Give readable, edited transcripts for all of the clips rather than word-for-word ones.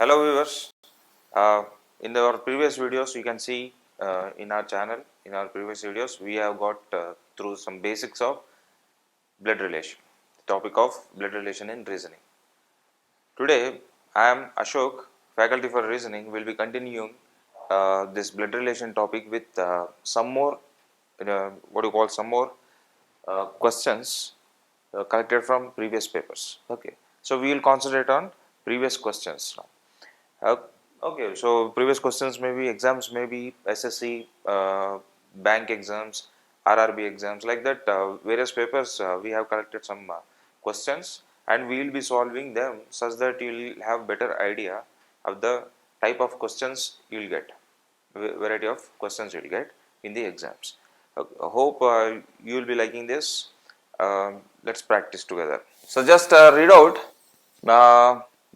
Hello viewers, in our previous videos you can see in our channel, in our previous videos we have got through some basics of blood relation, topic of blood relation in reasoning. Today I am Ashok, faculty for reasoning, will be continuing this blood relation topic with some more questions collected from previous papers. Okay, so we will concentrate on previous questions now. Uh, okay, so previous questions may be exams, may be SSC, bank exams, RRB exams, like that. Various papers we have collected some questions, and we will be solving them such that you will have better idea of the type of questions you will get, variety of questions you will get in the exams. Hope you will be liking this. Let's practice together. So just read out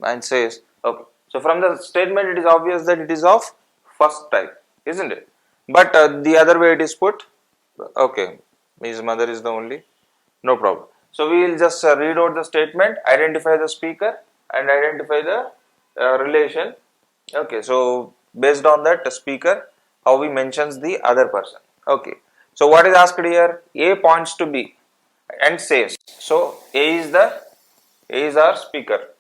and says, okay. So from the statement it is obvious that it is of first type, isn't it? But the other way it is put, okay, his mother is the only, no problem. So we will just read out the statement, identify the speaker and identify the relation. Okay, so based on that the speaker, how he mentions the other person. Okay, so what is asked here? A points to B and says, so A is our speaker.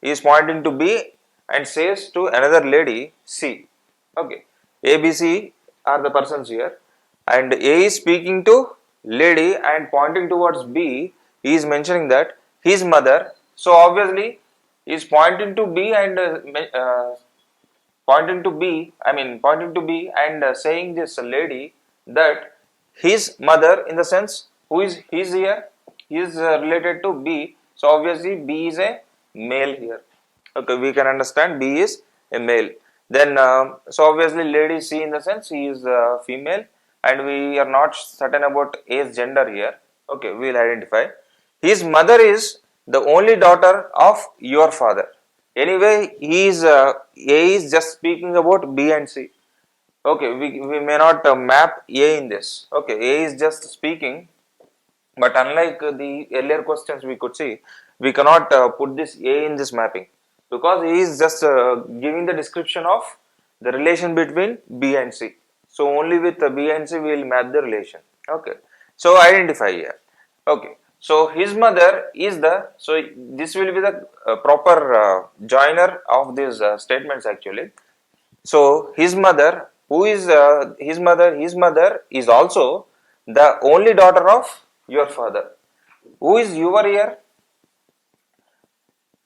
He is pointing to B and says to another lady C. Okay, A, B, C are the persons here, and A is speaking to lady and pointing towards B. He is mentioning that his mother. So obviously he is pointing to B and pointing to B and saying this lady that his mother, in the sense who is his here, he is related to B. So obviously B is a male here. Okay, we can understand B is a male. Then so obviously lady C, in the sense he is female, and we are not certain about A's gender here. Okay, we will identify. His mother is the only daughter of your father. Anyway, he is A is just speaking about B and C. Okay, we may not map A in this. Okay, A is just speaking, but unlike the earlier questions we could see, we cannot put this A in this mapping, because he is just giving the description of the relation between B and C. So only with B and C we will map the relation. Okay, so identify here. Okay, so his mother is the, so this will be the proper joiner of these statements actually. So his mother, who is his mother? His mother is also the only daughter of your father. Who is your here?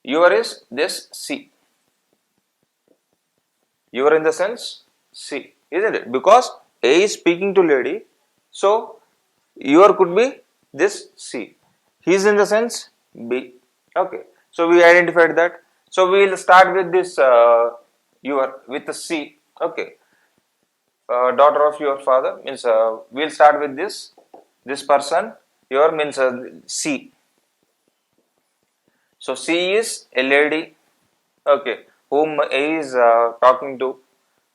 Your is this C. Your in the sense C, isn't it? Because A is speaking to lady, so your could be this C. He is in the sense B. Okay, so we identified that. So we will start with this your with the C. Okay, daughter of your father means we will start with this person. Your means C. So C is a lady, okay, whom A is talking to.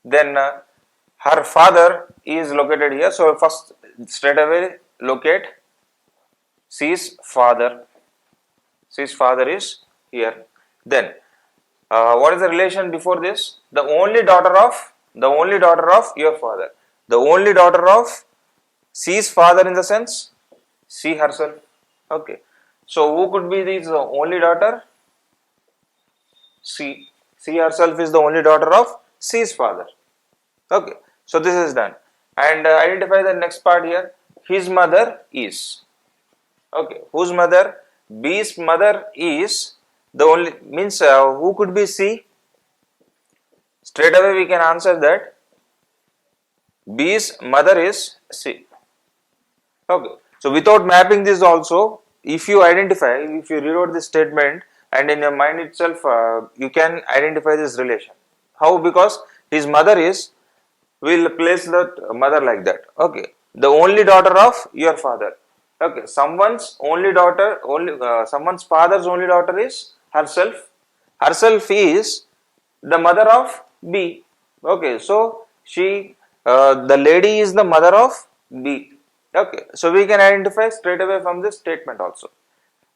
Then her father is located here. So first straight away locate C's father. C's father is here. Then what is the relation before this? The only daughter of your father. The only daughter of C's father, in the sense C herself. Okay. So who could be this only daughter? C. C herself is the only daughter of C's father. Okay. So this is done. And identify the next part here. His mother is. Okay. Whose mother? B's mother is the only, means who could be C? Straight away we can answer that B's mother is C. Okay. So without mapping this also, if you identify, if you rewrote this statement and in your mind itself you can identify this relation. How? Because his mother is, we will place that mother like that. Okay, the only daughter of your father. Okay, someone's only daughter, someone's father's only daughter is herself. Herself is the mother of B. Okay, so she, the lady is the mother of B. Okay, so we can identify straight away from this statement also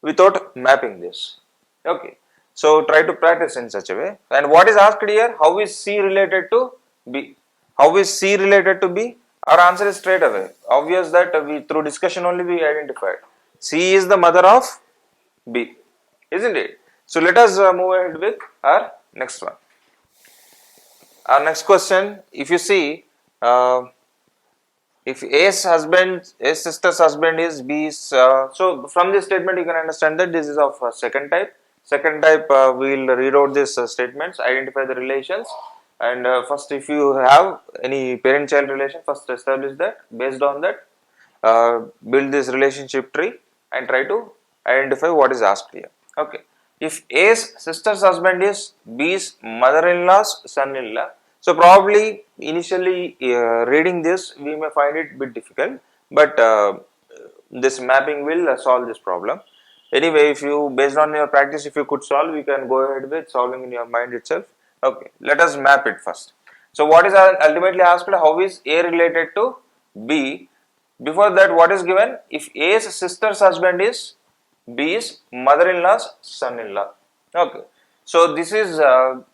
without mapping this. Okay, So try to practice in such a way. And what is asked here? How is C related to B? How is C related to B? Our answer is straight away. Obvious that we through discussion only we identified. C is the mother of B, isn't it? So let us move ahead with our next one. Our next question, if you see, if A's sister's husband is B's, so from this statement you can understand that this is of second type. Second type, we will read out these statements, identify the relations, and first if you have any parent-child relation, first establish that. Based on that, build this relationship tree and try to identify what is asked here. Okay. If A's sister's husband is B's mother-in-law's son-in-law, so probably initially reading this we may find it a bit difficult, but this mapping will solve this problem. Anyway, if you based on your practice, if you could solve, you can go ahead with solving in your mind itself. Okay, let us map it first. So what is ultimately asked? How is A related to B? Before that, what is given? If A's sister's husband is B's mother-in-law's son-in-law. Okay, so this is the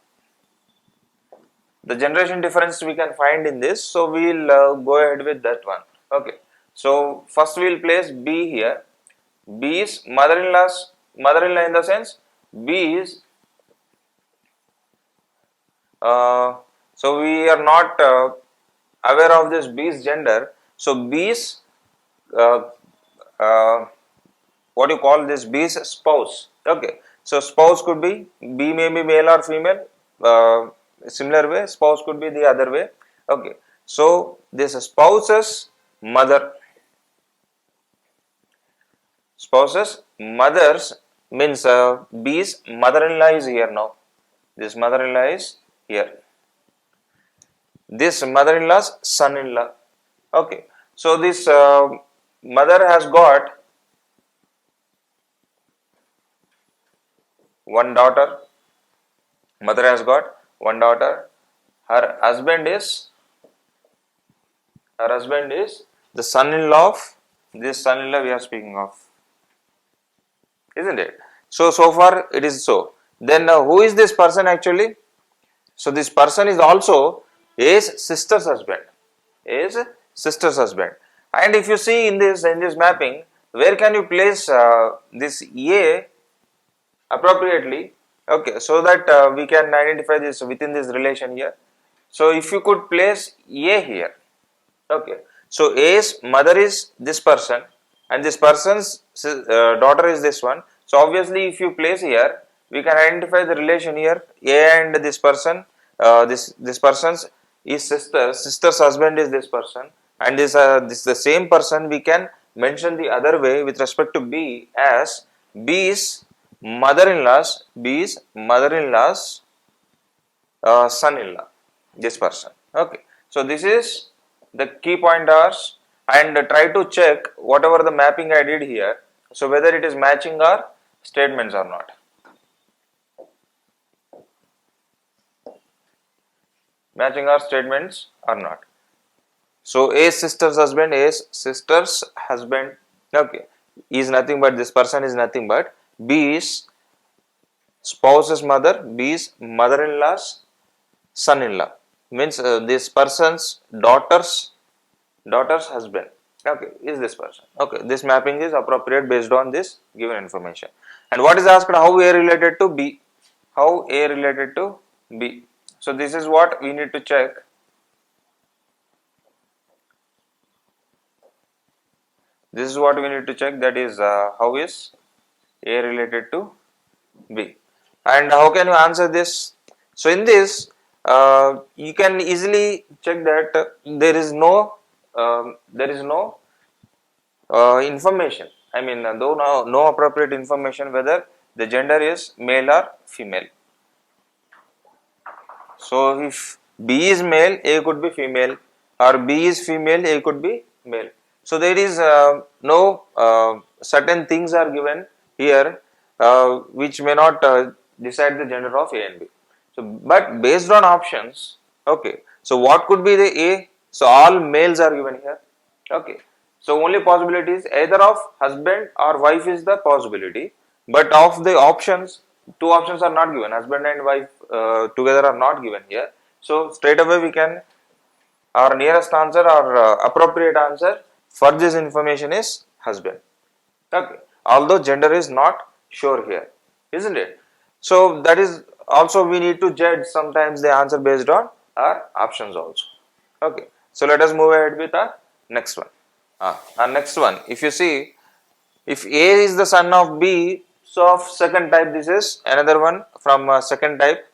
generation difference we can find in this. So we will go ahead with that one. Okay, so first we will place B here. B is mother-in-law in the sense B is so we are not aware of this B's gender. So B's what you call this B's spouse. Okay, so spouse could be B may be male or female. Similar way, spouse could be the other way. Okay, so this spouse's mother. Spouse's mothers means B's mother-in-law is here now. This mother-in-law is here. This mother-in-law's son-in-law. Okay, so this mother has got one daughter. Mother has got one daughter. Her husband is the son-in-law of this son-in-law we are speaking of, isn't it? So far it is so. Then who is this person actually? So this person is also A's sister's husband. A's sister's husband. And if you see in this mapping, where can you place this A appropriately? Okay, so that we can identify this within this relation here. So if you could place A here. Okay, so A's mother is this person and this person's daughter is this one. So obviously if you place here, we can identify the relation here. A and this person, this person's is sister's husband is this person, and this the same person we can mention the other way with respect to B as B's mother-in-law's son-in-law, this person. Okay, so this is the key pointers, and try to check whatever the mapping I did here, so whether it is matching our statements or not. Matching our statements or not. So A's sister's husband, okay, is nothing but this person is nothing but B's spouse's mother, B's mother-in-law's son-in-law, means this person's daughter's husband. Okay, is this person. Okay, this mapping is appropriate based on this given information. And what is asked? How A related to B? How A related to B? So this is what we need to check. This is what we need to check, that is how is A related to B, and how can you answer this? So in this you can easily check that there is no information. I mean, though no appropriate information whether the gender is male or female. So if B is male, A could be female, or B is female, A could be male. So there is no certain things are given here which may not decide the gender of A and B. So, but based on options, okay. So what could be the A? So all males are given here. Okay. So only possibility is either of husband or wife is the possibility, but of the options two options are not given, husband and wife together are not given here. So straight away we can, our nearest answer or appropriate answer for this information is husband. Okay, although gender is not sure here, isn't it? So that is also we need to judge sometimes the answer based on our options also. Okay, so let us move ahead with our next one. Our next one, if you see, if A is the son of B, so of second type, this is another one from second type.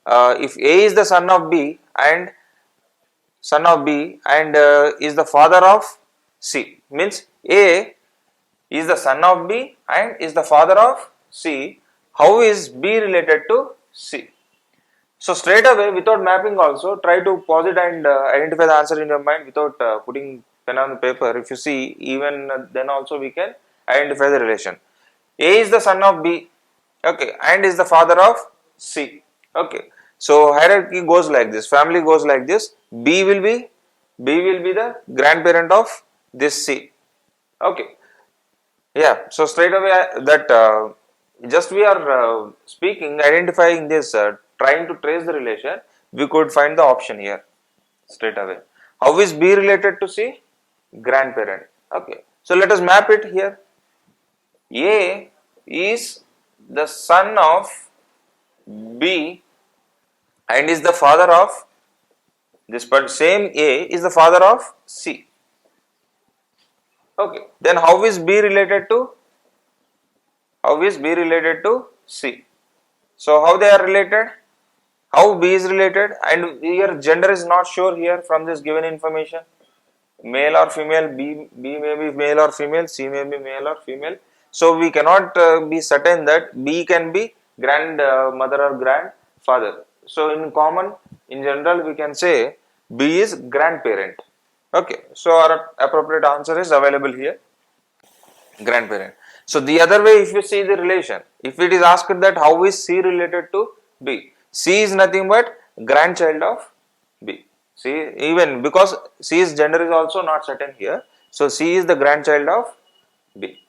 If A is the son of B and is the father of C, means A is the son of B and is the father of C, how is B related to C? So straight away, without mapping also, try to pause it and identify the answer in your mind without putting pen on the paper. If you see, even then also we can identify the relation. A is the son of B, okay, and is the father of C, okay. So hierarchy goes like this, family goes like this. B will be the grandparent of this C, okay. Yeah, so straight away that just we are speaking, identifying this, trying to trace the relation, we could find the option here straight away. How is B related to C? Grandparent. Okay, so let us map it here. A is the son of B and is the father of this, but same A is the father of C. Okay, then how is B related to C? So how they are related? How B is related? And here gender is not sure here from this given information. Male or female, B may be male or female, C may be male or female. So we cannot be certain that B can be grandmother or grandfather. So in general, we can say B is grandparent. Okay, so our appropriate answer is available here, grandparent. So the other way, if you see the relation, if it is asked that how is C related to B, C is nothing but grandchild of B. See, even because C's gender is also not certain here, so C is the grandchild of B.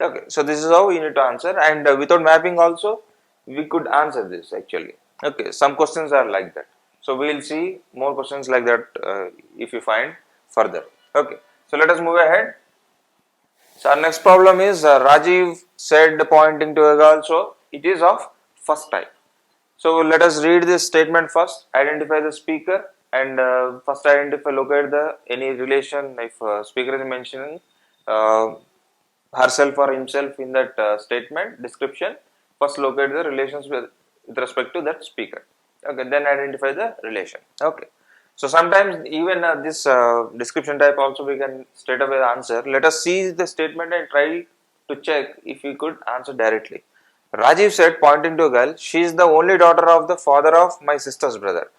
Okay, so this is how we need to answer, and without mapping also we could answer this actually. Okay, some questions are like that. So we will see more questions like that if you find further. Okay, so let us move ahead. So our next problem is Rajiv said pointing to a girl, so it is of first type. So let us read this statement first, identify the speaker, and first identify, locate the any relation if speaker is mentioning herself or himself in that statement description. First locate the relations with respect to that speaker. Okay, then identify the relation. Okay. So sometimes even this description type also we can straight away answer. Let us see the statement and try to check if we could answer directly. Rajiv said, pointing to a girl, she is the only daughter of the father of my sister's brother.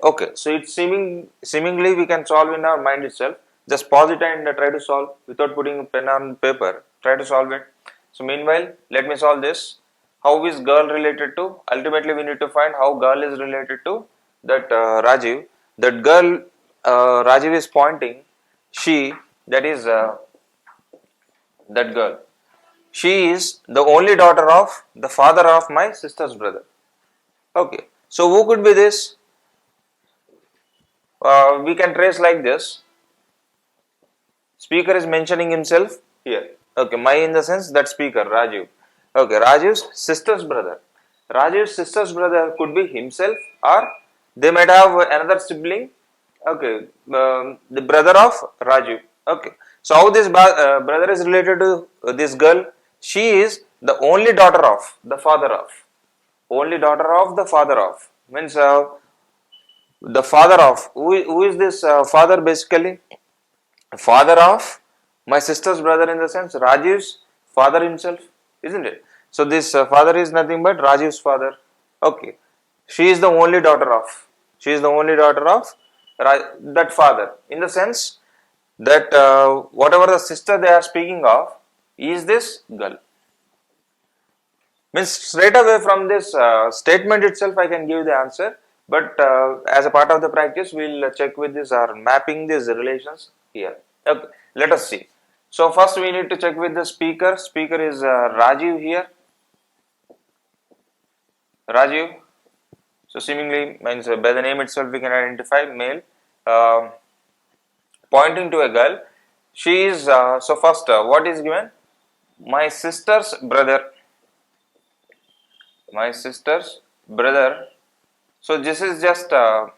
Okay, so it's seemingly we can solve in our mind itself. Just pause it and try to solve without putting a pen on paper. Try to solve it. So meanwhile, let me solve this. How is girl related to? Ultimately, we need to find how girl is related to that Rajiv. That girl Rajiv is pointing. She, that is that girl. She is the only daughter of the father of my sister's brother. Okay, so who could be this? We can trace like this. Speaker is mentioning himself here. Okay, my in the sense that speaker, Rajiv. Okay, Rajiv's sister's brother. Rajiv's sister's brother could be himself, or they might have another sibling. Okay, the brother of Rajiv. Okay, so how this brother is related to this girl? She is the only daughter of the father of. Only daughter of the father of. Means the father of. Who is this father basically? Father of my sister's brother, in the sense Rajiv's father himself, isn't it? So this father is nothing but Rajiv's father. Okay, she is the only daughter of. She is the only daughter of that father, in the sense that whatever the sister they are speaking of is this girl. Means straight away from this statement itself I can give the answer, but as a part of the practice we will check with this or mapping these relations here. Okay, let us see. So first we need to check with the speaker. Speaker is Rajiv here. Rajiv. So seemingly means by the name itself we can identify male. Uh, Pointing to a girl. She is so first what is given? My sister's brother. My sister's brother. So this is just to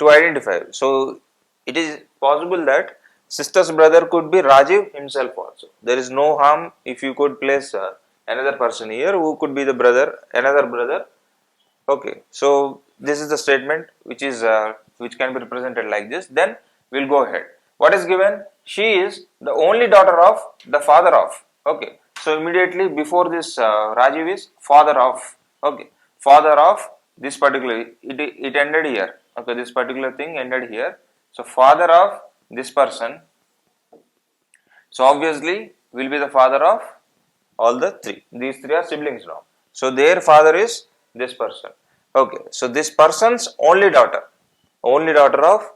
identify. So it is possible that sister's brother could be Rajiv himself also. There is no harm if you could place another person here who could be the brother, another brother. Okay, so this is the statement which can be represented like this. Then we'll go ahead. What is given? She is the only daughter of the father of. Okay, so immediately before this Rajiv is father of. Okay, father of this particular, it ended here. Okay, this particular thing ended here. So father of this person. So obviously will be the father of all the three. These three are siblings now. So their father is this person. Okay, so this person's only daughter of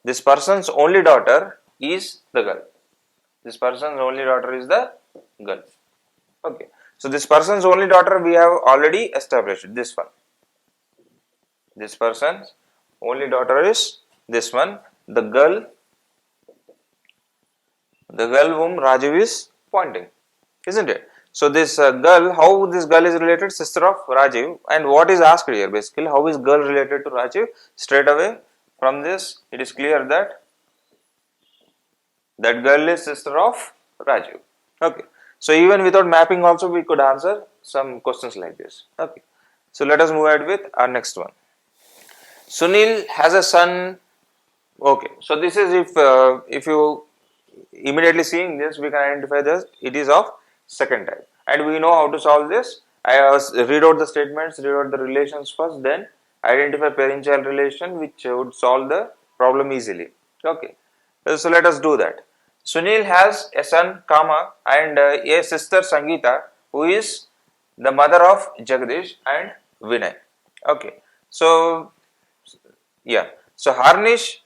this person's only daughter is the girl. This person's only daughter is the girl. Okay, so this person's only daughter we have already established, this one. This person's only daughter is this one, the girl whom Rajiv is pointing, isn't it? So this girl, how this girl is related? Sister of Rajiv. And what is asked here basically? How is girl related to Rajiv? Straight away from this, it is clear that that girl is sister of Rajiv. Okay. So even without mapping also we could answer some questions like this. Okay. So let us move ahead with our next one. Sunil has a son. Okay. So this is if you immediately seeing this, we can identify this. It is of second type, and we know how to solve this. I read out the statements, read out the relations first, then identify parent-child relation, which would solve the problem easily. Okay, so let us do that. Sunil has a son, comma, and a sister Sangeeta, who is the mother of Jagdish and Vinay. Okay, so yeah, so Harnish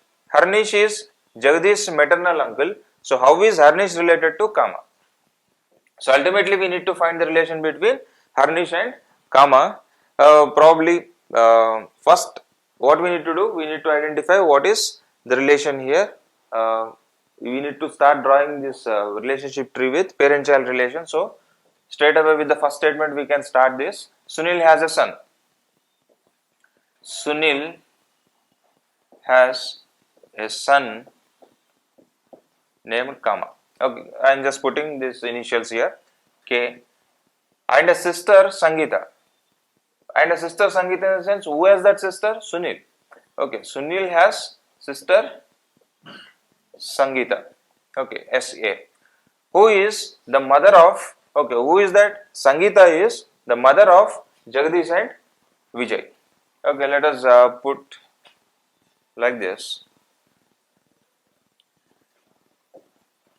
is Jagdish's maternal uncle. So how is Harnish related to Kama? So ultimately we need to find the relation between Harnish and Kama. Probably first what we need to do, we need to identify what is the relation here. We need to start drawing this relationship tree with parent-child relation. So straight away with the first statement we can start this. Sunil has a son. Sunil has a son named Kama. Okay, I am just putting these initials here. K. And a sister Sangeeta. And a sister Sangeeta in the sense, who has that sister? Sunil. Okay, Sunil has sister Sangeeta. Okay, S.A. Who is the mother of, okay, who is that? Sangeeta is the mother of Jagdish and Vijay. Okay, let us put like this.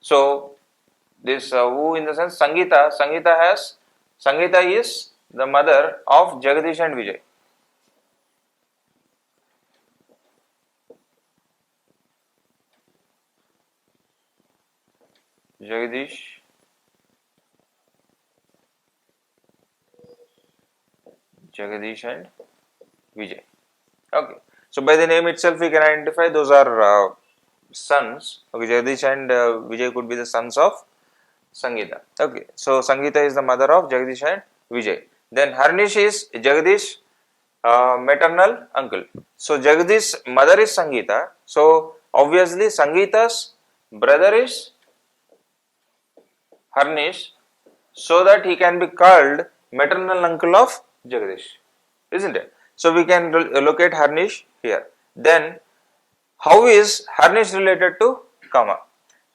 So this who in the sense Sangeeta is the mother of Jagdish and Vijay. Jagdish and Vijay. Okay. So by the name itself we can identify those are sons. Okay, Jagdish and Vijay could be the sons of Sangeeta. Okay, so Sangeeta is the mother of Jagdish and Vijay. Then Harnish is Jagdish maternal uncle. So Jagdish's mother is Sangeeta. So obviously Sangeeta's brother is Harnish, so that he can be called maternal uncle of Jagdish, isn't it? So we can locate Harnish here. Then how is Harnish related to Kama?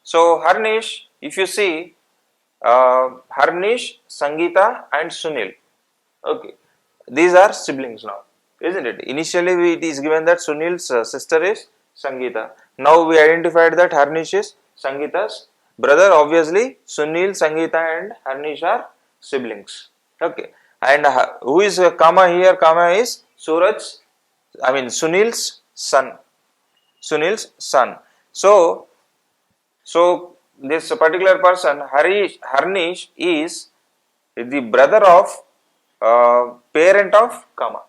So Harnish, if you see, Harnish, Sangeeta and Sunil. Okay, these are siblings now, isn't it? Initially it is given that Sunil's sister is Sangeeta. Now we identified that Harnish is Sangeeta's brother. Obviously Sunil, Sangeeta and Harnish are siblings. Okay, and who is Kama here? Kama is Sunil's son. Sunil's son. So this particular person, Harnish, is the brother of parent of Kama.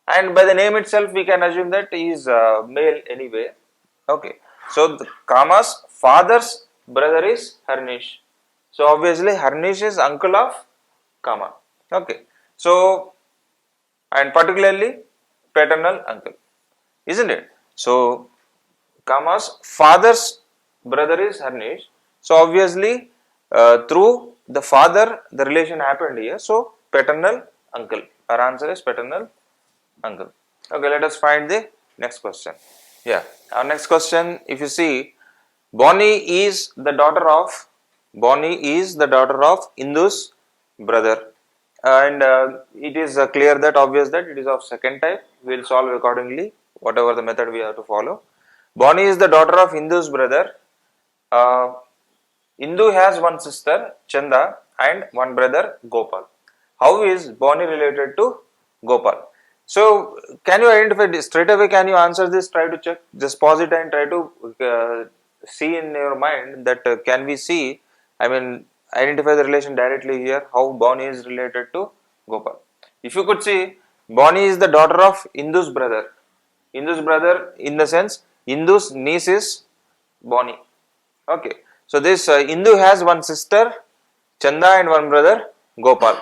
And by the name itself we can assume that he is male anyway. Okay, so the Kama's father's brother is Harnish. So obviously Harnish is uncle of Kama. Okay, so and particularly paternal uncle, isn't it? So Kama's father's brother is Harnish. So obviously through the father the relation happened here. So paternal uncle. Our answer is paternal uncle. Okay, let us find the next question. Yeah, our next question, if you see, Bonnie is the daughter of Indu's brother, and it is clear that obvious that it is of second type. We will solve accordingly, whatever the method we have to follow. Bonnie is the daughter of Indu's brother. Indu has one sister Chanda and one brother Gopal. How is Bonnie related to Gopal? So can you identify this straight away? Can you answer this? Try to check. Just pause it and try to see in your mind that can we see? I mean, identify the relation directly here. How Bonnie is related to Gopal? If you could see, Bonnie is the daughter of Indu's brother. Indu's brother, in the sense, Indu's niece is Bonnie. Okay. So this Indu has one sister Chanda and one brother Gopal.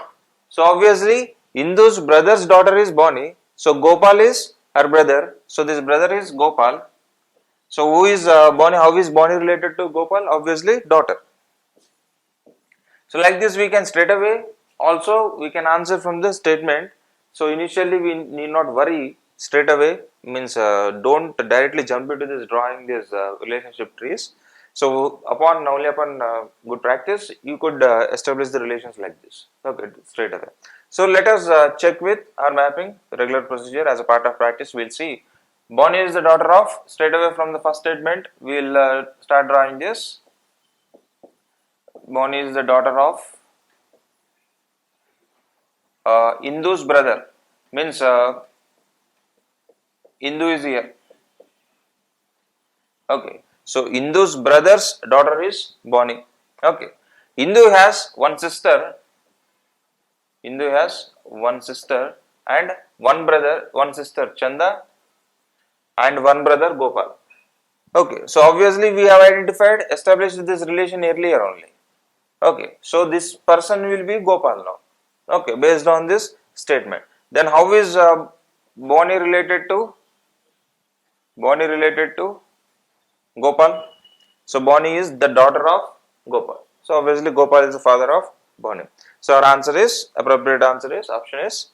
So obviously Indu's brother's daughter is Bonnie. So Gopal is her brother. So this brother is Gopal. So who is Bonnie? How is Bonnie related to Gopal? Obviously daughter. So like this we can straight away also we can answer from the statement. So initially we need not worry straight away, means don't directly jump into this drawing this relationship trees. So only upon good practice you could establish the relations like this. Okay, straight away. So let us check with our mapping regular procedure as a part of practice. We'll see Bonnie is the daughter of, straight away from the first statement we'll start drawing this. Bonnie is the daughter of Indu's brother, means Indu is here. Okay, so Indu's brother's daughter is Bonnie. Okay, Indu has one sister. Indu has one sister and one brother, one sister Chanda and one brother Gopal. Okay, so obviously we have established this relation earlier only. Okay, so this person will be Gopal now. Okay, based on this statement. Then how is Bonnie related to Gopal? So Bonnie is the daughter of Gopal. So obviously Gopal is the father of Bonnie. So our answer is, appropriate answer is, option is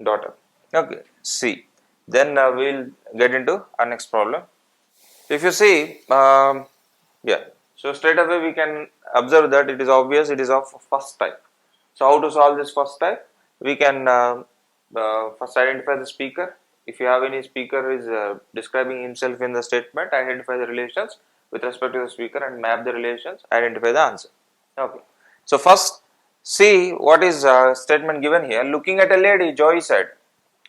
daughter. Okay, C. Then we'll get into our next problem. If you see, yeah, so straight away we can observe that it is obvious it is of first type. So how to solve this first type? We can first identify the speaker. If you have any speaker is describing himself in the statement, identify the relations with respect to the speaker and map the relations, identify the answer. Okay. So first see what is statement given here. Looking at a lady, Joy said.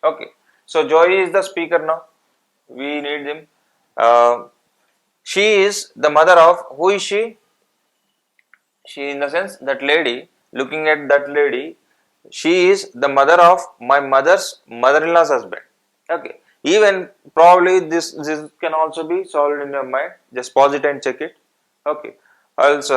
Okay. So Joy is the speaker now. We need him. She is the mother of, who is she? She, in the sense, that lady, looking at that lady, she is the mother of my mother's mother-in-law's husband. Okay. Even probably this can also be solved in your mind. Just pause it and check it. Okay. Else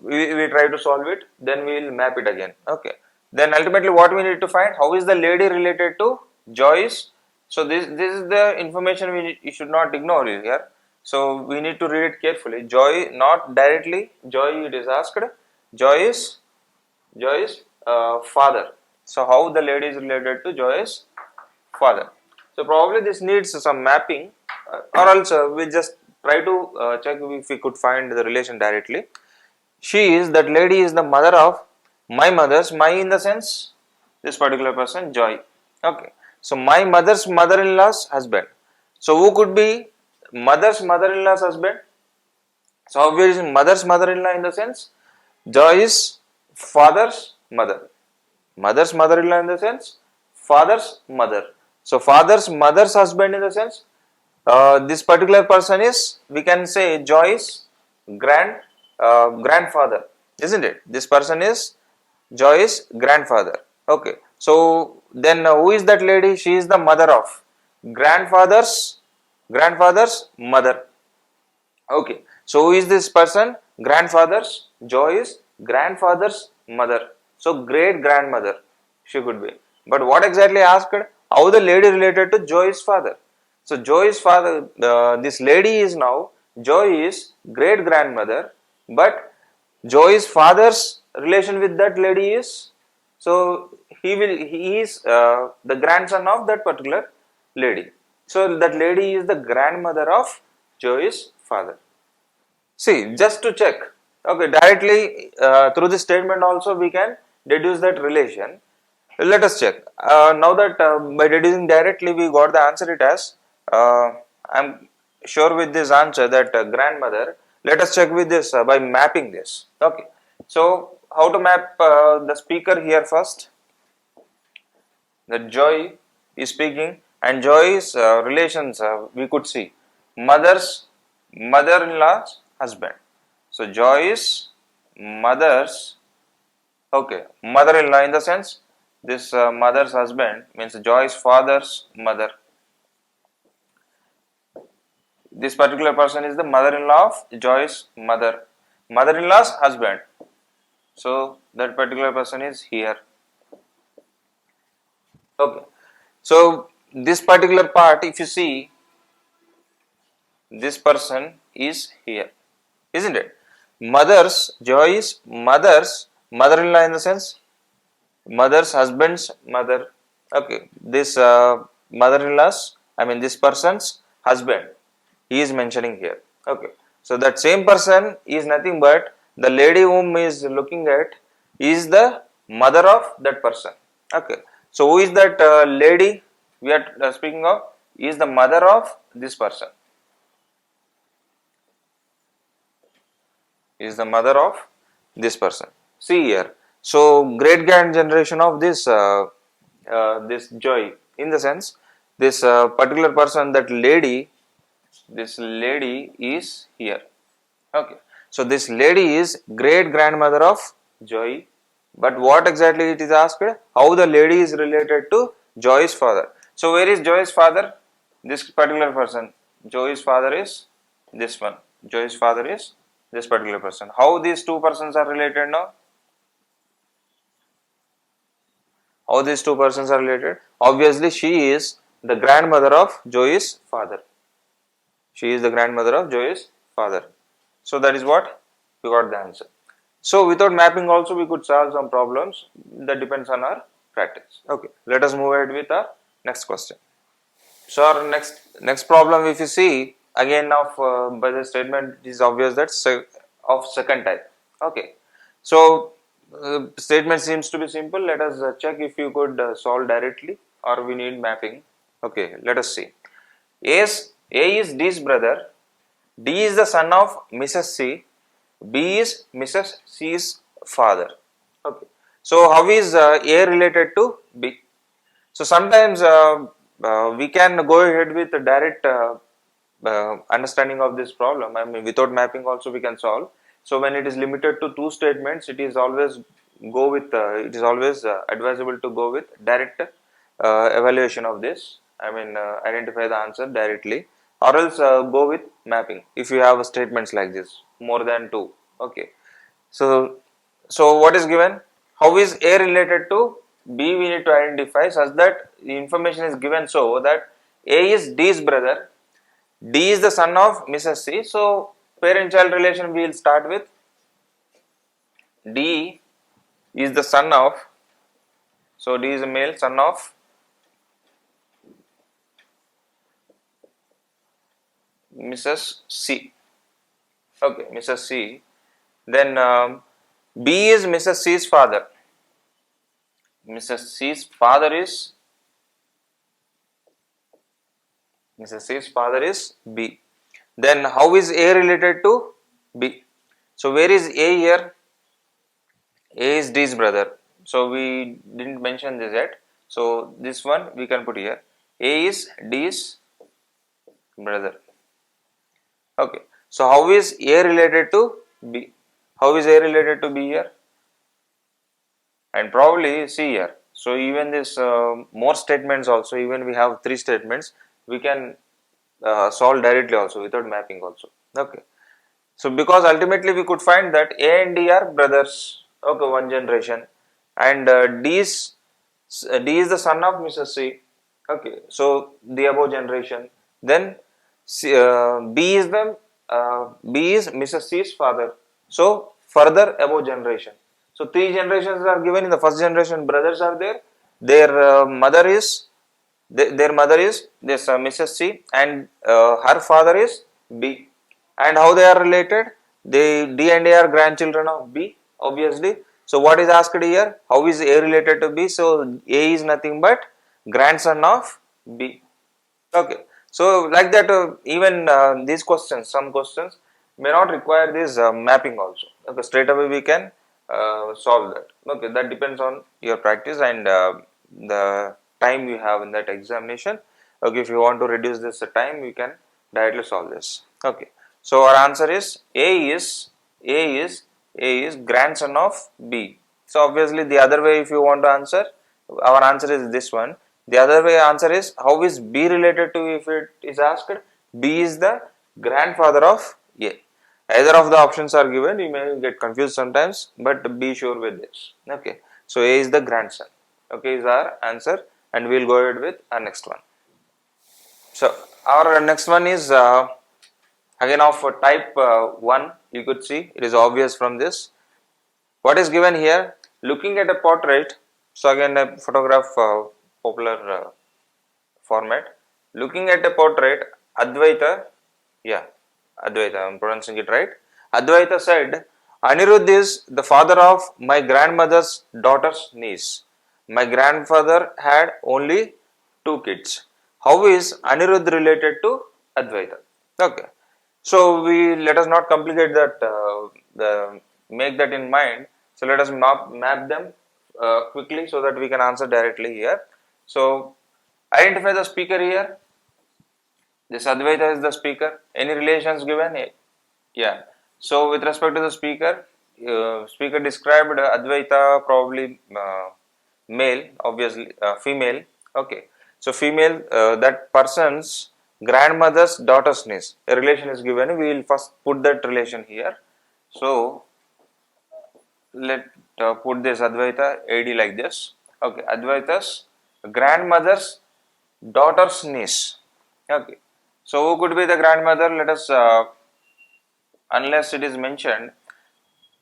we try to solve it, then we will map it again. Okay. Then ultimately what we need to find, how is the lady related to Joyce? So this is the information you should not ignore here. So we need to read it carefully. Joy, not directly Joy, it is asked. Joy's father. So how the lady is related to Joy's father. So probably this needs some mapping, or else we just try to check if we could find the relation directly. She is, that lady is the mother of my mother's, my in the sense this particular person Joy. Okay. So my mother's mother-in-law's husband. So who could be mother's mother-in-law's husband? So obviously mother's mother-in-law in the sense Joy's father's mother. Mother's mother-in-law in the sense father's mother. So father's mother's husband in the sense this particular person is, we can say, Joy's grandfather, isn't it? This person is Joy's grandfather. Okay, so then who is that lady? She is the mother of grandfather's mother. Okay, so who is this person? Grandfather's, Joy is grandfather's mother. So great grandmother she could be. But what exactly asked? How the lady related to Joy's father? So Joy's father, this lady is now Joy is great grandmother, but Joy's father's relation with that lady is, so he is the grandson of that particular lady. So that lady is the grandmother of Joy's father. See, just to check, okay, directly through this statement also we can deduce that relation. Let us check. Now that by deducing directly we got the answer, it as I am sure with this answer that grandmother. Let us check with this by mapping this. Okay. So how to map the speaker here first? That Joy is speaking, and Joy's relations we could see mother-in-law's husband. So Joy is mother's, okay, mother-in-law, in the sense this mother's husband means Joy's father's mother. This particular person is the mother-in-law of Joy's mother-in-law's husband. So that particular person is here. Okay. So this particular part, if you see, this person is here, isn't it? Joy's mother-in-law, in the sense mother's husband's mother. Okay, this mother-in-law's, I mean this person's husband, he is mentioning here. Okay, so that same person is nothing but the lady whom is looking at is the mother of that person. Okay, so who is that lady we are speaking of? Is the mother of this person. Is the mother of this person. See here. So great grand generation of this this Joy, in the sense this particular person, that lady, this lady is here. Okay. So this lady is great grandmother of Joy. But what exactly it is asked? How the lady is related to Joy's father. So where is Joy's father? This particular person. Joy's father is this one. Joy's father is this particular person. How these two persons are related now? How these two persons are related? Obviously, she is the grandmother of Joy's father. She is the grandmother of Joy's father. So that is what we got the answer. So without mapping also we could solve some problems. That depends on our practice. Okay, let us move ahead with our next question. So our next problem, if you see, again of by the statement, it is obvious that of second type. Okay, so statement seems to be simple. Let us check if you could solve directly or we need mapping. Okay, let us see. A is D's brother, D is the son of Mrs. C, B is Mrs. C's father. Okay, so how is A related to B? So sometimes we can go ahead with a direct understanding of this problem. I mean, without mapping also we can solve. So when it is limited to two statements, it is always advisable to go with direct evaluation of this. I mean, identify the answer directly, or else go with mapping if you have statements like this, more than two. Okay, so what is given? How is A related to B? We need to identify such that the information is given so that A is D's brother, D is the son of Mrs. C. So parent-child relation we will start with. D is the son of, so D is a male, son of Mrs. C. Okay, Mrs. C. Then B is Mrs. C's father. Mrs. C's father is B. Then how is A related to B? So where is A here? A is D's brother. So we didn't mention this yet. So this one we can put here. A is D's brother. Okay. So how is A related to B? How is A related to B here? And probably see here. So even this more statements also, even we have 3 statements, we can solve directly also without mapping also. Okay. So because ultimately we could find that A and D are brothers, okay, one generation, and D is the son of Mrs. C, okay, so the above generation. Then B is Mrs. C's father, so further above generation. So 3 generations are given. In the first generation, brothers are there. Their mother is their mother is this Mrs. C, and her father is B. And how they are related? They D and A are grandchildren of B, obviously. So what is asked here? How is A related to B? So A is nothing but grandson of B. Okay. So like that, even these questions, some questions may not require this mapping also. Okay, straight away we can solve that. Okay, that depends on your practice and the time you have in that examination. Okay, if you want to reduce this time, you can directly solve this. Okay, so our answer is A is grandson of B. So obviously the other way, if you want to answer, our answer is this one. The other way answer is, how is B related to, if it is asked? B is the grandfather of A. Either of the options are given, you may get confused sometimes, but be sure with this. Okay, so A is the grandson. Okay, is our answer, and we will go ahead with our next one. So our next one is again of type 1. You could see it is obvious from this. What is given here? Looking at a portrait. So again a photograph, popular format. Looking at a portrait, Advaita, Advaita, I am pronouncing it right. Advaita said, Anirudh is the father of my grandmother's daughter's niece. My grandfather had only 2 kids. How is Anirudh related to Advaita? Okay. So we let us not complicate that, make that in mind. So let us map them quickly so that we can answer directly here. So identify the speaker here. This Advaita is the speaker. Any relations given? Yeah. So with respect to the speaker, speaker described Advaita probably male, obviously female. Okay. So female, that person's grandmother's daughter's niece. A relation is given. We will first put that relation here. So let put this Advaita AD like this. Okay. Advaita's grandmother's daughter's niece. Okay. So who could be the grandmother? Let us, unless it is mentioned,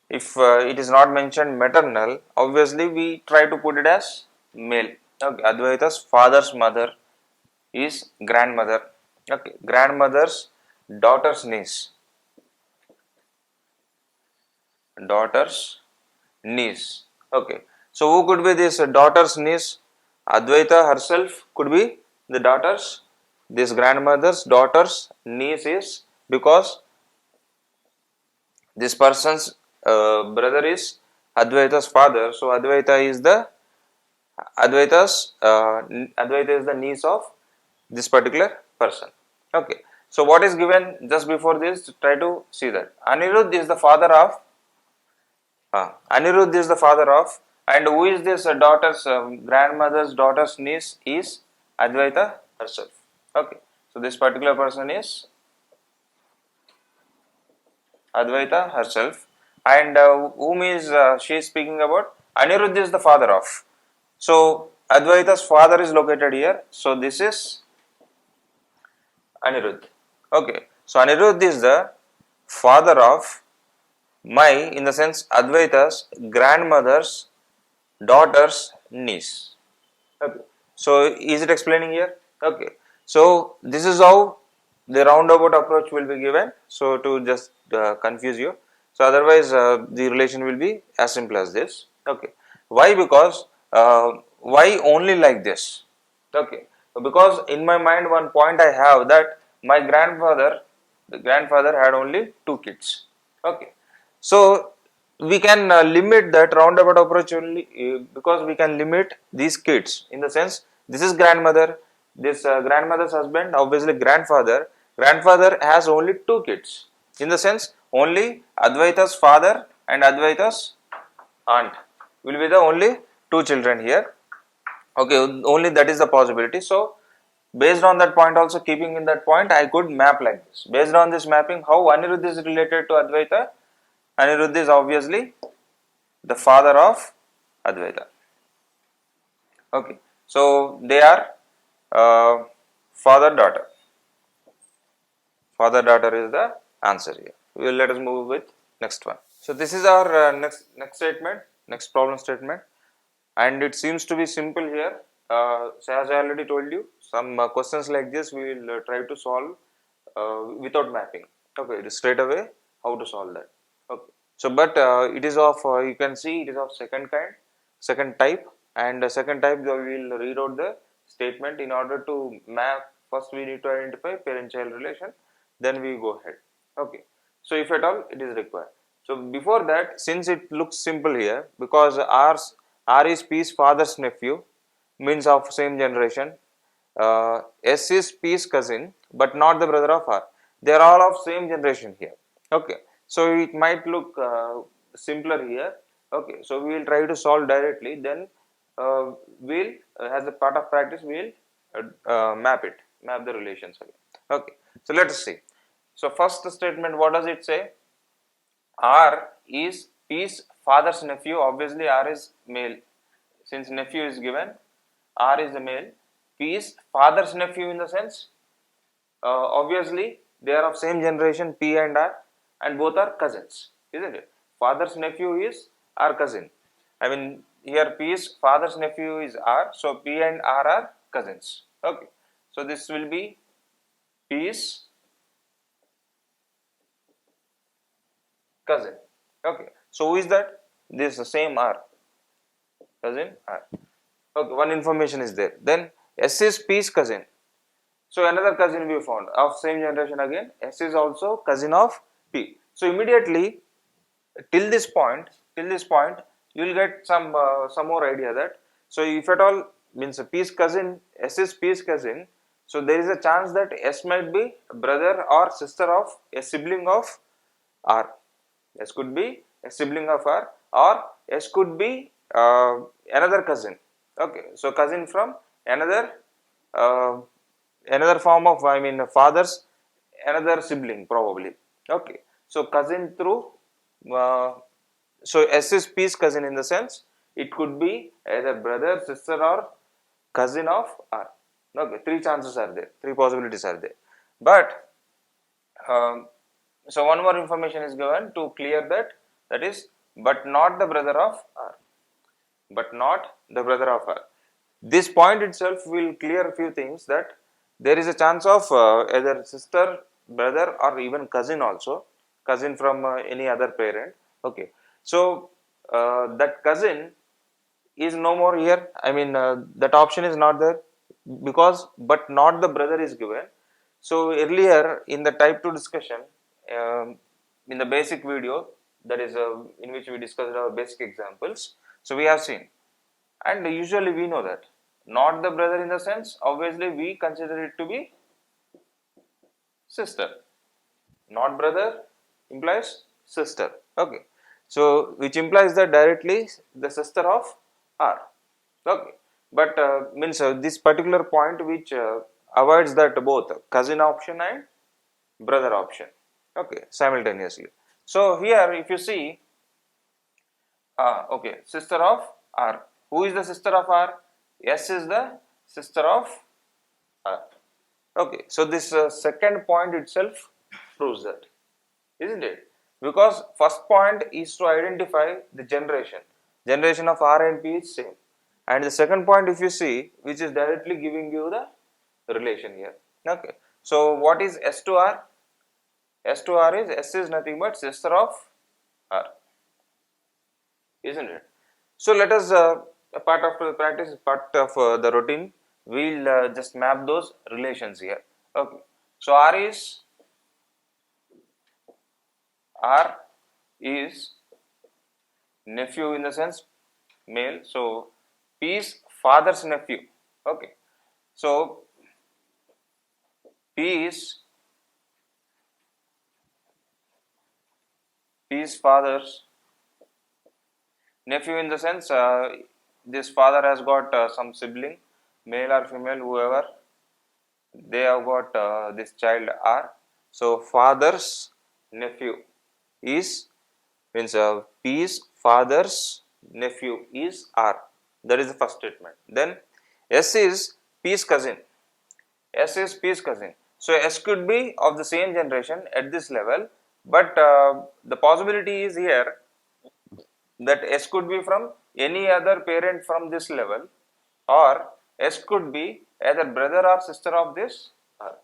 if it is not mentioned maternal, obviously we try to put it as male. Okay. Advaita's father's mother is grandmother. Okay. Grandmother's daughter's niece. Daughter's niece. Okay. So who could be this daughter's niece? Advaita herself could be the daughter's. This grandmother's daughter's niece is, because this person's brother is Advaita's father. So Advaita is the Advaita is the niece of this particular person. Okay. So what is given just before this? Try to see that Anirudh is the father of. Anirudh is the father of, and who is this daughter's grandmother's daughter's niece is Advaita herself. Okay, so this particular person is Advaita herself, and whom is she is speaking about? Anirudh is the father of. So Advaita's father is located here. So this is Anirudh. Okay, so Anirudh is the father of my, in the sense, Advaita's grandmother's daughter's niece. Okay. So is it explaining here? Okay. So this is how the roundabout approach will be given. So to just confuse you. So otherwise the relation will be as simple as this. Okay. Why? Because why only like this? Okay. Because in my mind one point I have that my the grandfather had only 2 kids. Okay. So we can limit that roundabout approach only because we can limit these kids, in the sense this is grandmother, this grandmother's husband, obviously grandfather. Grandfather has only 2 kids, in the sense only Advaita's father and Advaita's aunt will be the only 2 children here. Okay, only that is the possibility. So based on that point, also keeping in that point, I could map like this. Based on this mapping, how Aniruddha is related to Advaita? Aniruddha is obviously the father of Advaita. Okay, so they are father daughter. Father daughter is the answer here. Let us move with next one. So this is our next statement, next problem statement, and it seems to be simple here. So as I already told you, some questions like this we will try to solve without mapping. Okay, straight away how to solve that. Okay, so but it is of you can see it is of second kind, second type, and second type we will read out the statement. In order to map, first we need to identify parent-child relation, then we go ahead. Okay, so if at all it is required. So before that, since it looks simple here, because R is P's father's nephew, means of same generation. S is P's cousin, but not the brother of R. They are all of same generation here. Okay, so it might look simpler here. Okay, so we will try to solve directly. Then we'll, as a part of practice, we'll map the relations again. Okay, so let us see. So first statement, what does it say? R is P's father's nephew. Obviously, R is male. Since nephew is given, R is the male. P is father's nephew in the sense, obviously they are of same generation, P and R, and both are cousins, isn't it? Father's nephew is our cousin. I mean, here P's father's nephew is R, so P and R are cousins. Okay, so this will be P's cousin. Okay, so who is that? This is the same R, cousin R. Okay, one information is there. Then S is P's cousin. So another cousin we found of same generation again. S is also cousin of P. So immediately till this point, you will get some more idea that. So if at all means P's cousin, S is P's cousin. So there is a chance that S might be brother or sister of a sibling of R. S could be a sibling of R, or S could be another cousin. Okay, so cousin from another uh, another form of, I mean, father's another sibling probably. Okay, so cousin through uh, so S is P's cousin in the sense it could be either brother, sister, or cousin of R. Okay, three chances are there, three possibilities are there, but um, so one more information is given to clear that, that is, but not the brother of R. But not the brother of R. This point itself will clear a few things, that there is a chance of either sister, brother, or even cousin also, cousin from any other parent. Okay, so that cousin is no more here. I mean, that option is not there, because but not the brother is given. So earlier in the type 2 discussion, in the basic video, that is in which we discussed our basic examples, so we have seen, and usually we know that not the brother in the sense, obviously we consider it to be sister. Not brother implies sister. Okay, so which implies that directly the sister of R. Okay, but means this particular point which avoids that both cousin option and brother option. Okay, simultaneously. So here if you see, okay, sister of R. Who is the sister of R? S is the sister of R. Okay, so this second point itself proves that, isn't it? Because first point is to identify the generation of R and P is same, and the second point if you see, which is directly giving you the relation here. Okay, so what is S to R? S to R is, S is nothing but sister of R, isn't it? So let us, a part of the practice, part of the routine, we'll just map those relations here. Okay, so R is nephew in the sense male, so P is father's nephew. Okay, so P is father's nephew in the sense this father has got some sibling, male or female, whoever, they have got this child R. So father's nephew is, means P is father's nephew is R. That is the first statement. Then S is P's cousin. S is P's cousin. So S could be of the same generation at this level, but the possibility is here that S could be from any other parent from this level, or S could be either brother or sister of this R.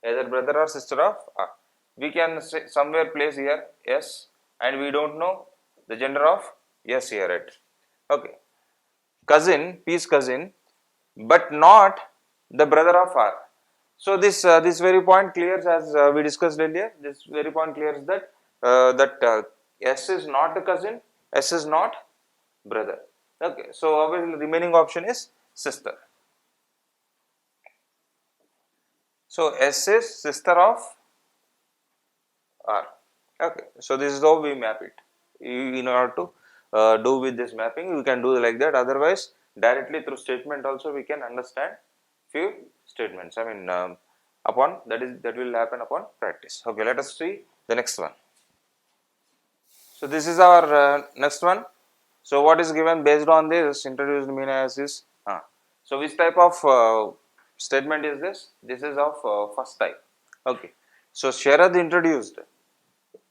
Either brother or sister of R. We can say somewhere place here S, and we don't know the gender of S here at. Okay. Cousin, P's cousin, but not the brother of R. So this very point clears, as we discussed earlier. This very point clears that S is not the cousin, S is not brother. Okay, so our remaining option is sister. So S is sister of R. Okay, so this is how we map it. In order to do with this mapping, we can do like that. Otherwise, directly through statement also we can understand few statements. I mean, upon that will happen upon practice. Okay, let us see the next one. So this is our next one. So what is given based on this introduced mean as is. So which type of statement is this? This is of first type. Okay. So Sharad introduced.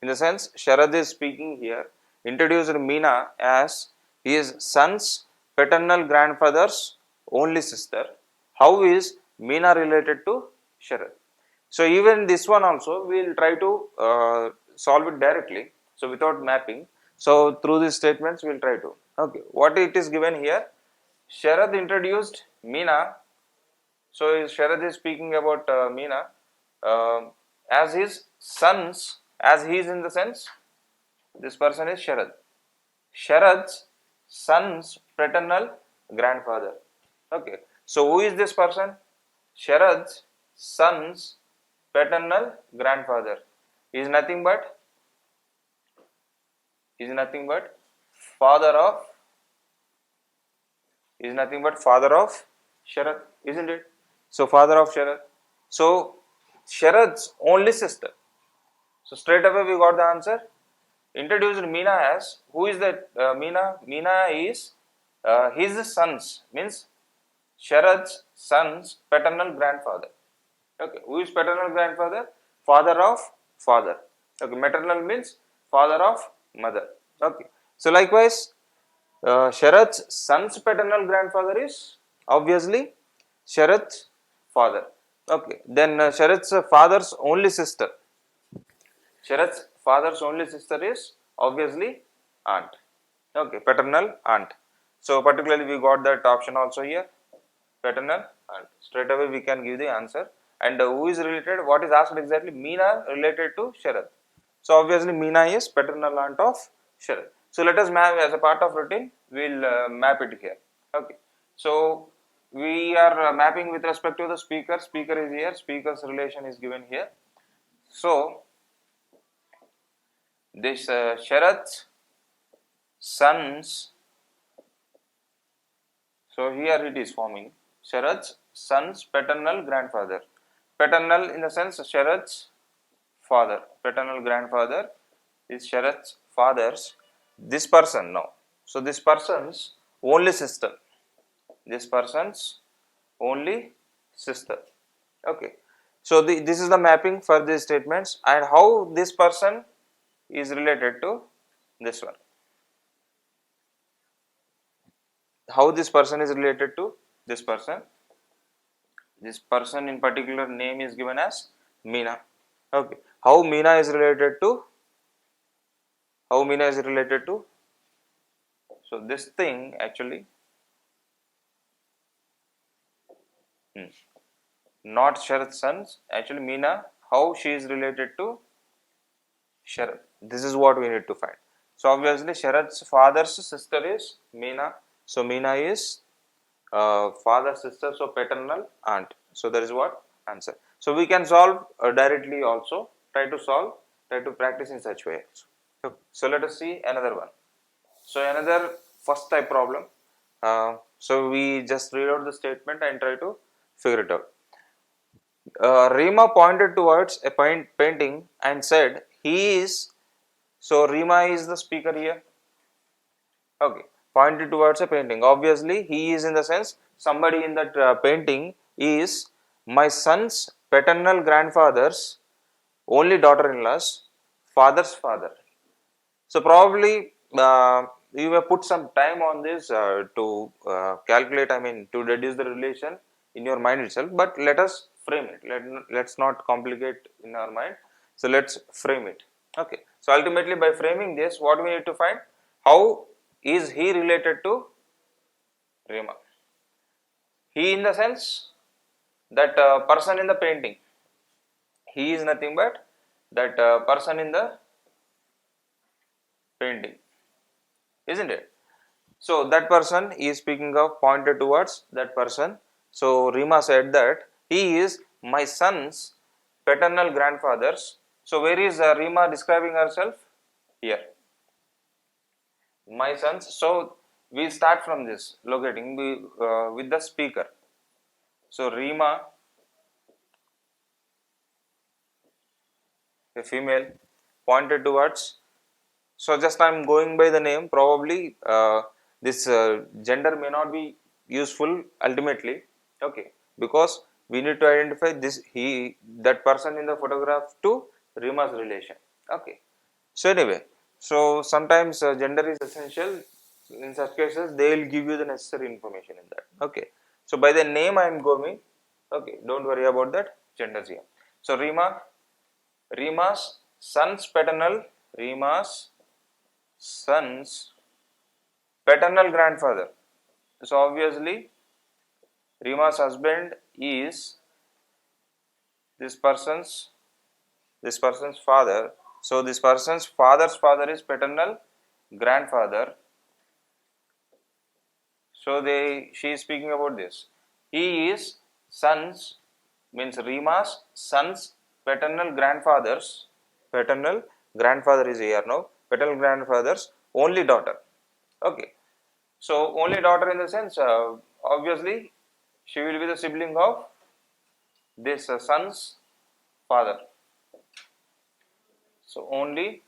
In the sense, Sharad is speaking here, introduced Meena as his son's paternal grandfather's only sister. How is Meena related to Sharad? So even this one also we will try to solve it directly. So without mapping. So through these statements we will try to. Okay, what it is given here? Sharad introduced Meena. So Sharad is speaking about Meena as his son's. As he is in the sense, this person is Sharad. Sharad's son's paternal grandfather. Okay. So who is this person? Sharad's son's paternal grandfather. He is nothing but father of Sharad, isn't it? So father of Sharad. So Sharad's only sister. So straight away we got the answer. Introduced Meena as, who is that Meena? Meena is his son's, means Sharad's son's paternal grandfather. Okay, who is paternal grandfather? Father of father. Okay, maternal means father of mother. Okay, so likewise, Sharad's son's paternal grandfather is obviously Sharad's father. Okay, then Sharad's father's only sister. Sharad's father's only sister is obviously aunt. Okay, paternal aunt. So particularly we got that option also here, paternal aunt. Straight away we can give the answer. And who is related? What is asked exactly? Meena related to Sharad. So obviously Meena is paternal aunt of Sharad. So let us map as a part of routine. We will map it here. Okay. So we are mapping with respect to the speaker. Speaker is here. Speaker's relation is given here. So this Sharad's son's, so here it is forming Sharad's son's paternal grandfather. Paternal in the sense Sharad's father. Paternal grandfather is Sharad's father's. This person now. So this person's only sister. This person's only sister. Okay. So this is the mapping for these statements, and how this person is related to this one. How this person is related to this person. This person in particular name is given as Meena. Okay. How Meena is related to? So this thing actually, not Sharad's sons. Actually Meena, how she is related to Sharad. This is what we need to find. So obviously Sharad's father's sister is Meena. So Meena is father's sister, so paternal aunt. So that is what answer. So we can solve directly also. Try to practice in such way. So let us see another one. So another first type problem. So we just read out the statement and try to figure it out. Rima pointed towards a painting and said, "He is." So Rima is the speaker here. Okay, pointed towards a painting. Obviously, he is in the sense somebody in that painting is my son's paternal grandfather's only daughter-in-law's father's father. So probably you may put some time on this to calculate. I mean, to deduce the relation in your mind itself. But let us frame it. Let's not complicate in our mind. So let's frame it. Okay. So ultimately, by framing this, what we need to find: how is he related to Rima? He in the sense that person in the painting. He is nothing but that person in the painting, isn't it? So that person is speaking of pointed towards that person. So Rima said that he is my son's paternal grandfather's. So where is Rima describing herself? Here. My son's. So we start from this locating with the speaker. So Rima, a female, pointed towards. So just I am going by the name. Probably this gender may not be useful ultimately. Okay, because we need to identify this that person in the photograph to Rima's relation. Okay. So anyway, so sometimes gender is essential. In such cases, they will give you the necessary information in that. Okay. So by the name I am going. Okay, don't worry about that genders here. So Rima's son's paternal, Rima's son's paternal grandfather. So obviously Rima's husband is this person's father. So this person's father's father is paternal grandfather. So she is speaking about this. He is son's, means Rima's son's paternal grandfather's, paternal grandfather is here now, paternal grandfather's only daughter. Okay. So only daughter in the sense, obviously she will be the sibling of this son's father. So only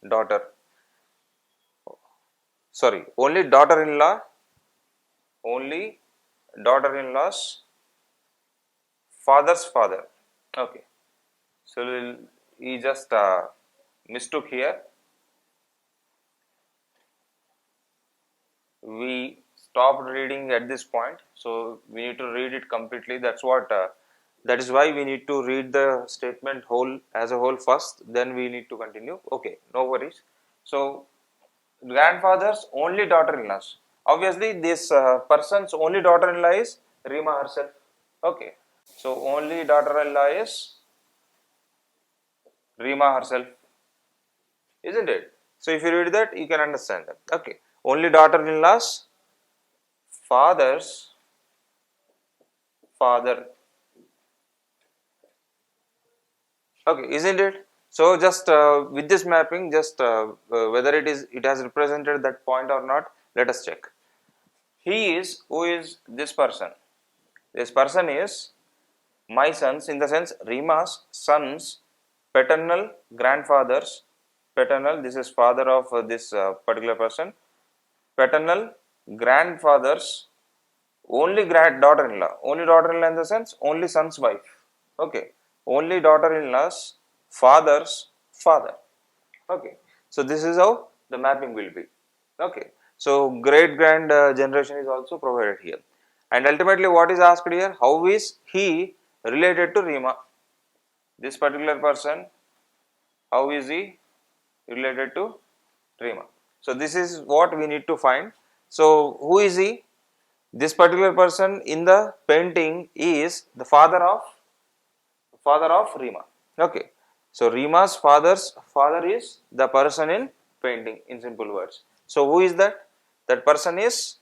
daughter. Sorry, only daughter-in-law, only daughter-in-law's father's father. Okay. So he just mistook here. We stopped reading at this point, so we need to read it completely. That's what. That is why we need to read the statement whole as a whole first. Then we need to continue. Okay, no worries. So grandfather's only daughter-in-laws. Obviously, this person's only daughter-in-law is Rima herself. Okay, so only daughter-in-law is Rima herself, isn't it? So if you read that, you can understand that. Okay, only daughter-in-law's father's father. Okay, isn't it? So just with this mapping, just whether it has represented that point or not, let us check. He is, who is this person? This person is my son's, in the sense Rima's son's paternal grandfather's, paternal, this is father of this particular person, paternal grandfather's only daughter-in-law in the sense only son's wife. Okay, only daughter-in-law's father's father. Okay, so this is how the mapping will be. Okay, so great grand generation is also provided here, and ultimately what is asked here, how is he related to Rima? This particular person, how is he related to Rima? So this is what we need to find. So who is he? This particular person in the painting is the father of Rima. Okay, so Rima's father's father is the person in painting, in simple words. So who is that? That person is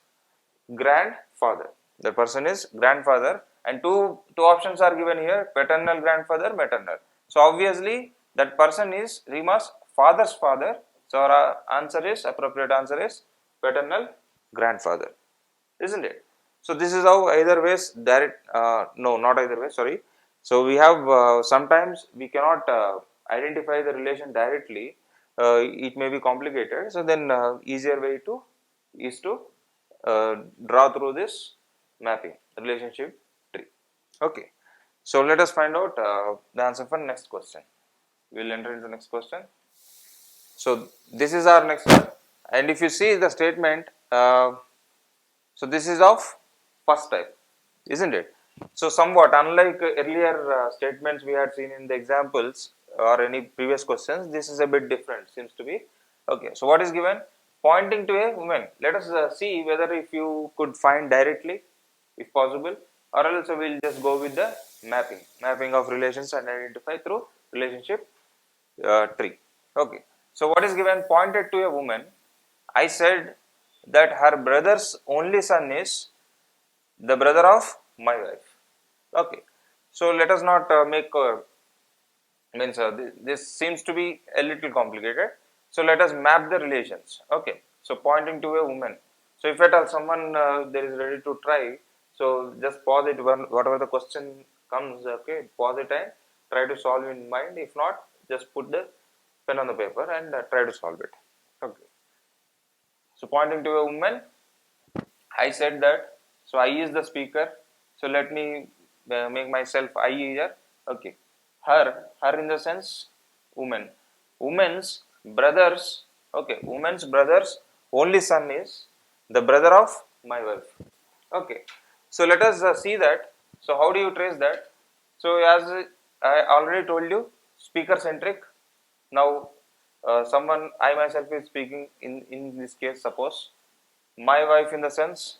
grandfather. The person is grandfather, and two options are given here: paternal grandfather, maternal. So obviously that person is Rima's father's father. So our appropriate answer is paternal grandfather, isn't it? So this is how either ways direct, no, not either way, sorry. So we have sometimes we cannot identify the relation directly, it may be complicated. So then easier way to is to draw through this mapping relationship tree. Okay, so let us find out the answer for next question. We will enter into next question. So this is our next one, and if you see the statement, so this is of first type, isn't it? So somewhat unlike earlier statements we had seen in the examples or any previous questions, this is a bit different, seems to be. Okay, so what is given? Pointing to a woman. Let us see whether if you could find directly, if possible, or else we will just go with the mapping of relations and identify through relationship tree. Okay, so what is given? Pointed to a woman. I said that her brother's only son is the brother of my wife. Okay, so let us not make means this seems to be a little complicated. So let us map the relations. Okay, so pointing to a woman. So if at all someone there is ready to try, so just pause it when whatever the question comes. Okay, pause it and try to solve in mind. If not, just put the pen on the paper and try to solve it. Okay, so pointing to a woman, I said that. So I is the speaker. So let me make myself I here. Okay. Her in the sense woman. Woman's brothers. Okay. Woman's brothers only son is the brother of my wife. Okay. So let us see that. So how do you trace that? So as I already told you, speaker centric. Now someone I myself is speaking in this case. Suppose my wife in the sense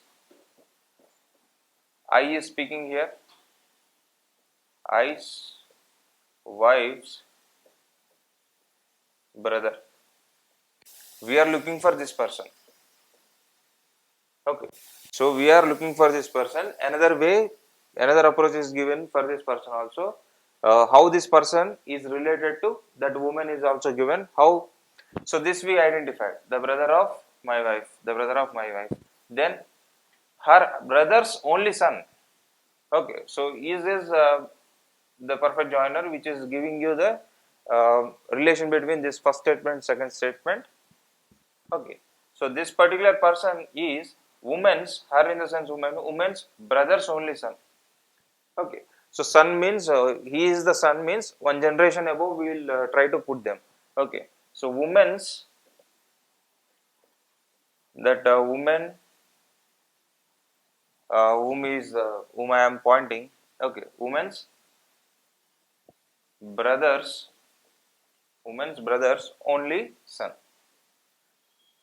I is speaking here. I's wife's brother. We are looking for this person. Okay. So we are looking for this person. Another way, another approach is given for this person also. How this person is related to that woman is also given. How? So this we identified. The brother of my wife. The brother of my wife. Then her brother's only son. Okay. So is the perfect joiner which is giving you the relation between this first statement second statement. Okay, so this particular person is woman's, her in the sense woman's brother's only son. Okay, so son means he is the son means one generation above we will try to put them. Okay, so woman's, that woman whom I am pointing. Okay, brother's woman's brother's only son.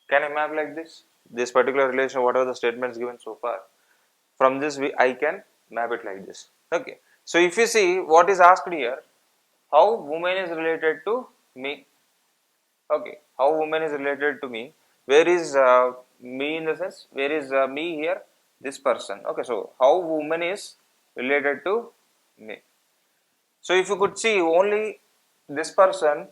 Can I map like this? This particular relation, whatever the statements given so far, from this I can map it like this. Okay. So if you see what is asked here, how woman is related to me. Okay. How woman is related to me. Where is me in the sense? Where is me here? This person. Okay. So how woman is related to me. So if you could see only this person,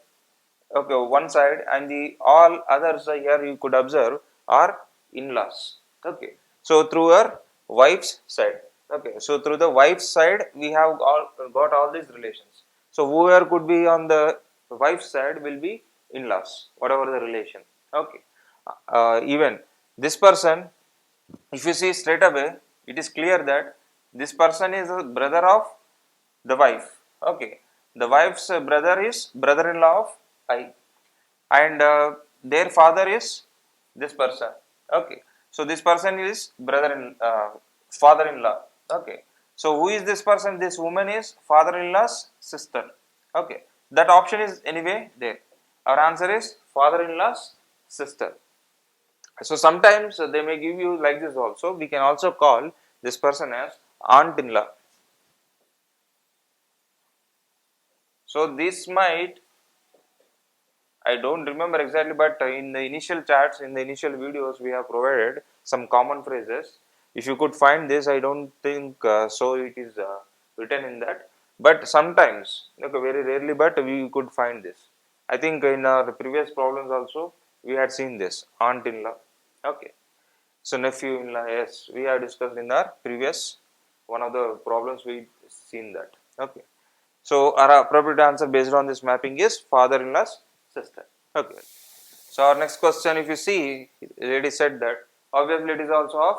okay, one side, and the all others here you could observe are in-laws. Okay, so through her wife's side. Okay, so through the wife's side we have got all these relations. So whoever could be on the wife's side will be in-laws, whatever the relation. Okay, even this person, if you see straight away, it is clear that this person is a brother of the wife. Okay, the wife's brother is brother-in-law of I, and their father is this person. Okay, so this person is father-in-law. Okay, so who is this person? This woman is father-in-law's sister. Okay, that option is anyway there. Our answer is father-in-law's sister. So sometimes they may give you like this also. We can also call this person as aunt-in-law. So this might, I don't remember exactly, but in the initial chats, in the initial videos, we have provided some common phrases. If you could find this, I don't think so it is written in that. But sometimes, okay, very rarely, but we could find this. I think in our previous problems also, we had seen this, aunt-in-law. Okay. So nephew-in-law, yes, we have discussed in our previous one of the problems we seen that. Okay. So our appropriate answer based on this mapping is father-in-law's sister. Okay. So our next question, if you see, lady said that obviously it is also of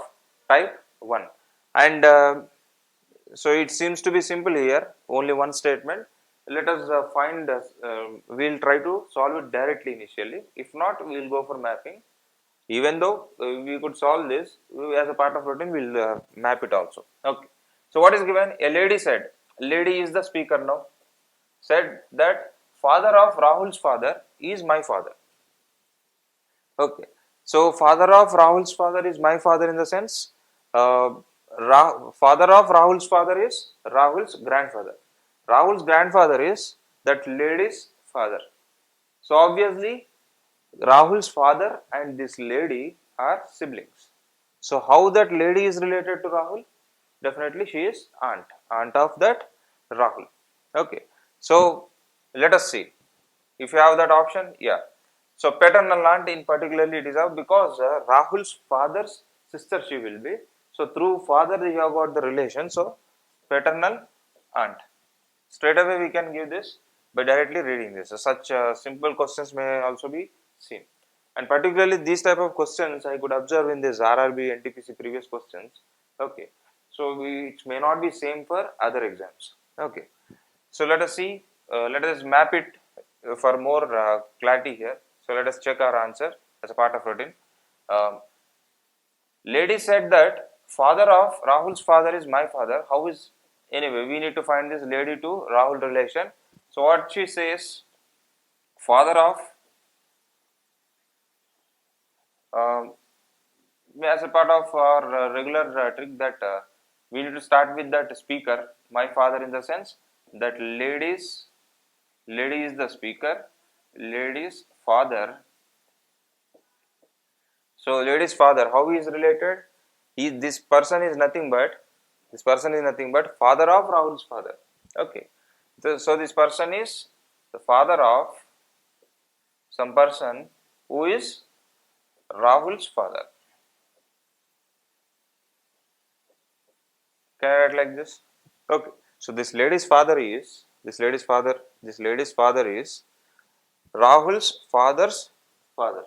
type 1, and so it seems to be simple here, only one statement. Let us find, we will try to solve it directly initially. If not, we will go for mapping. Even though we could solve this, as a part of routine, we will map it also. Okay. So what is given? A lady said, lady is the speaker now, said that father of Rahul's father is my father. Okay. So father of Rahul's father is my father in the sense, father of Rahul's father is Rahul's grandfather. Rahul's grandfather is that lady's father. So obviously Rahul's father and this lady are siblings. So how that lady is related to Rahul? Definitely she is aunt of that Rahul. Okay. So let us see. If you have that option, yeah. So paternal aunt in particularly it is out because Rahul's father's sister she will be. So through father you have got the relation. So paternal aunt. Straight away we can give this by directly reading this. So such simple questions may also be seen. And particularly these type of questions I could observe in this RRB-NTPC previous questions. Okay. So it may not be same for other exams. Okay. So let us see, let us map it for more clarity here. So let us check our answer as a part of routine. Um, lady said that father of Rahul's father is my father. How is, anyway, we need to find this lady to Rahul relation. So what she says, father of, um, as a part of our regular trick that we need to start with that speaker, my father in the sense that lady is the speaker, lady's father. So lady's father, how he is related? This person is nothing but father of Rahul's father. Okay. So this person is the father of some person who is Rahul's father. Can I write like this? Okay. So this lady's father is Rahul's father's father,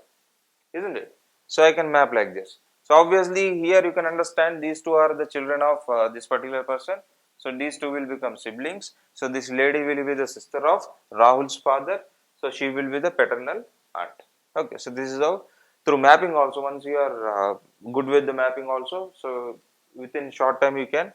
isn't it? So I can map like this. So obviously here you can understand these two are the children of this particular person. So these two will become siblings. So this lady will be the sister of Rahul's father. So she will be the paternal aunt. Okay. So this is how through mapping also, once you are good with the mapping also, so within short time you can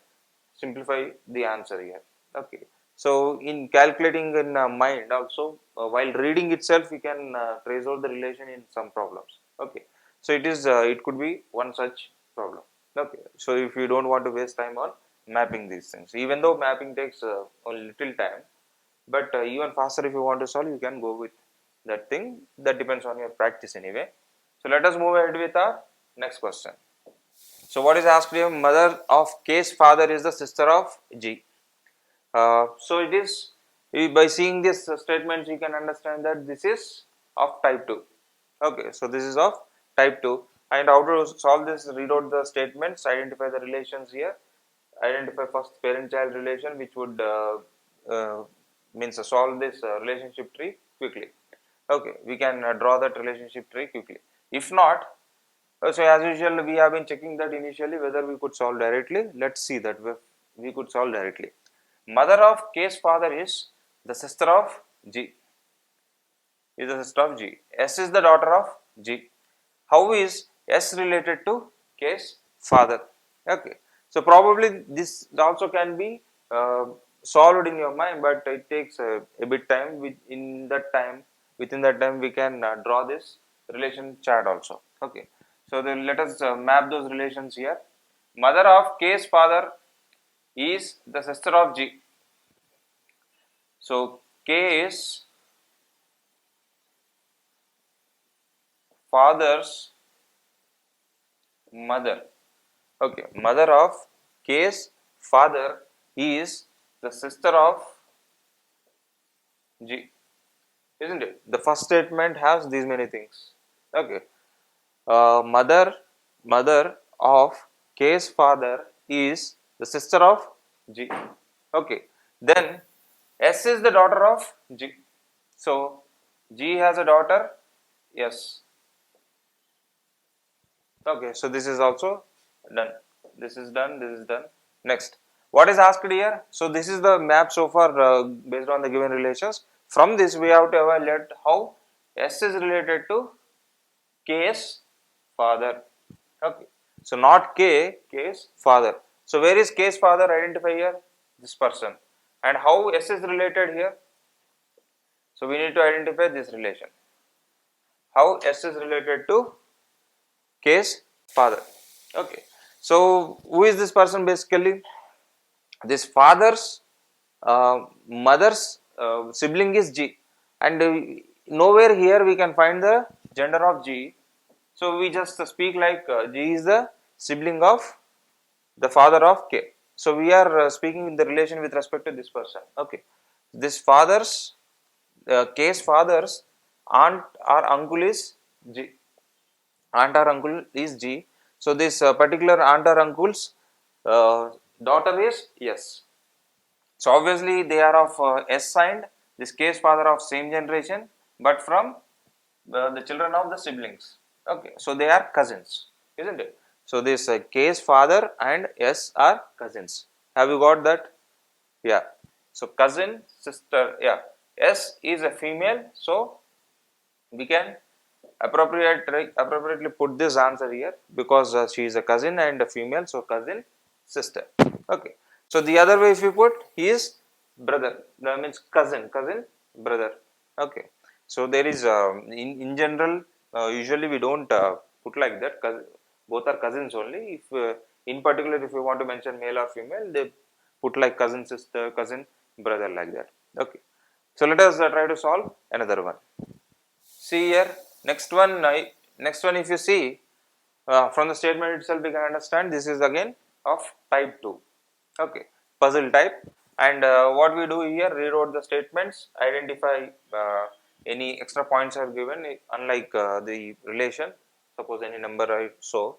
simplify the answer here. Okay. So in calculating in mind also, while reading itself you can trace out the relation in some problems. Okay. So it is it could be one such problem. Okay. So if you don't want to waste time on mapping these things, even though mapping takes a little time, but even faster if you want to solve, you can go with that thing. That depends on your practice anyway. So let us move ahead with our next question. So what is asked here? Mother of K's father is the sister of G. So it is, by seeing this statements you can understand that this is of type 2. Okay, so this is of type 2, and how to solve this? Read out the statements, identify the relations here, identify first parent child relation which would means solve this relationship tree quickly. Okay, we can draw that relationship tree quickly. If not, so as usual we have been checking that initially whether we could solve directly. Let's see that we could solve directly. Mother of K's father is the sister of G. Is the sister of G. S is the daughter of G. How is S related to K's father? Okay. So probably this also can be solved in your mind, but it takes a bit time. Within that time, we can draw this relation chart also. Okay. So then let us map those relations here. Mother of K's father is the sister of G. So K is father's mother. Okay, mother of K's father is the sister of G, isn't it? The first statement has these many things. Okay, mother of K's father is the sister of G. Okay, then S is the daughter of G. So G has a daughter. Yes. Okay, so this is also done. This is done. This is done. Next, what is asked here? So this is the map so far based on the given relations. From this, we have to evaluate how S is related to K's father. Okay, so not K's father. So where is K's father? Identify here. This person. And how S is related here? So we need to identify this relation. How S is related to K's father. Okay. So who is this person basically? This father's mother's sibling is G, and nowhere here we can find the gender of G. So we just speak like G is the sibling of the father of K. So we are speaking in the relation with respect to this person. Okay. This father's K's father's aunt or uncle is G. Aunt or uncle is G. So this particular aunt or uncle's daughter is S. So obviously they are of S signed. This K's father of same generation, but from the children of the siblings. Okay, so they are cousins, isn't it? So this K's father and S are cousins. Have you got that? Yeah. So cousin, sister. Yeah. S is a female, so we can appropriately put this answer here because she is a cousin and a female, so cousin, sister. Okay, so the other way if you put, he is brother, that means cousin, brother. Okay, so there is in general usually we don't put like that, both are cousins only. If in particular if you want to mention male or female, they put like cousin, sister, cousin, brother, like that. Okay, so let us try to solve another one. See here, next one if you see from the statement itself we can understand this is again of type 2. Okay, puzzle type, and what we do here, rewrote the statements, identify any extra points are given, unlike the relation, suppose any number I show.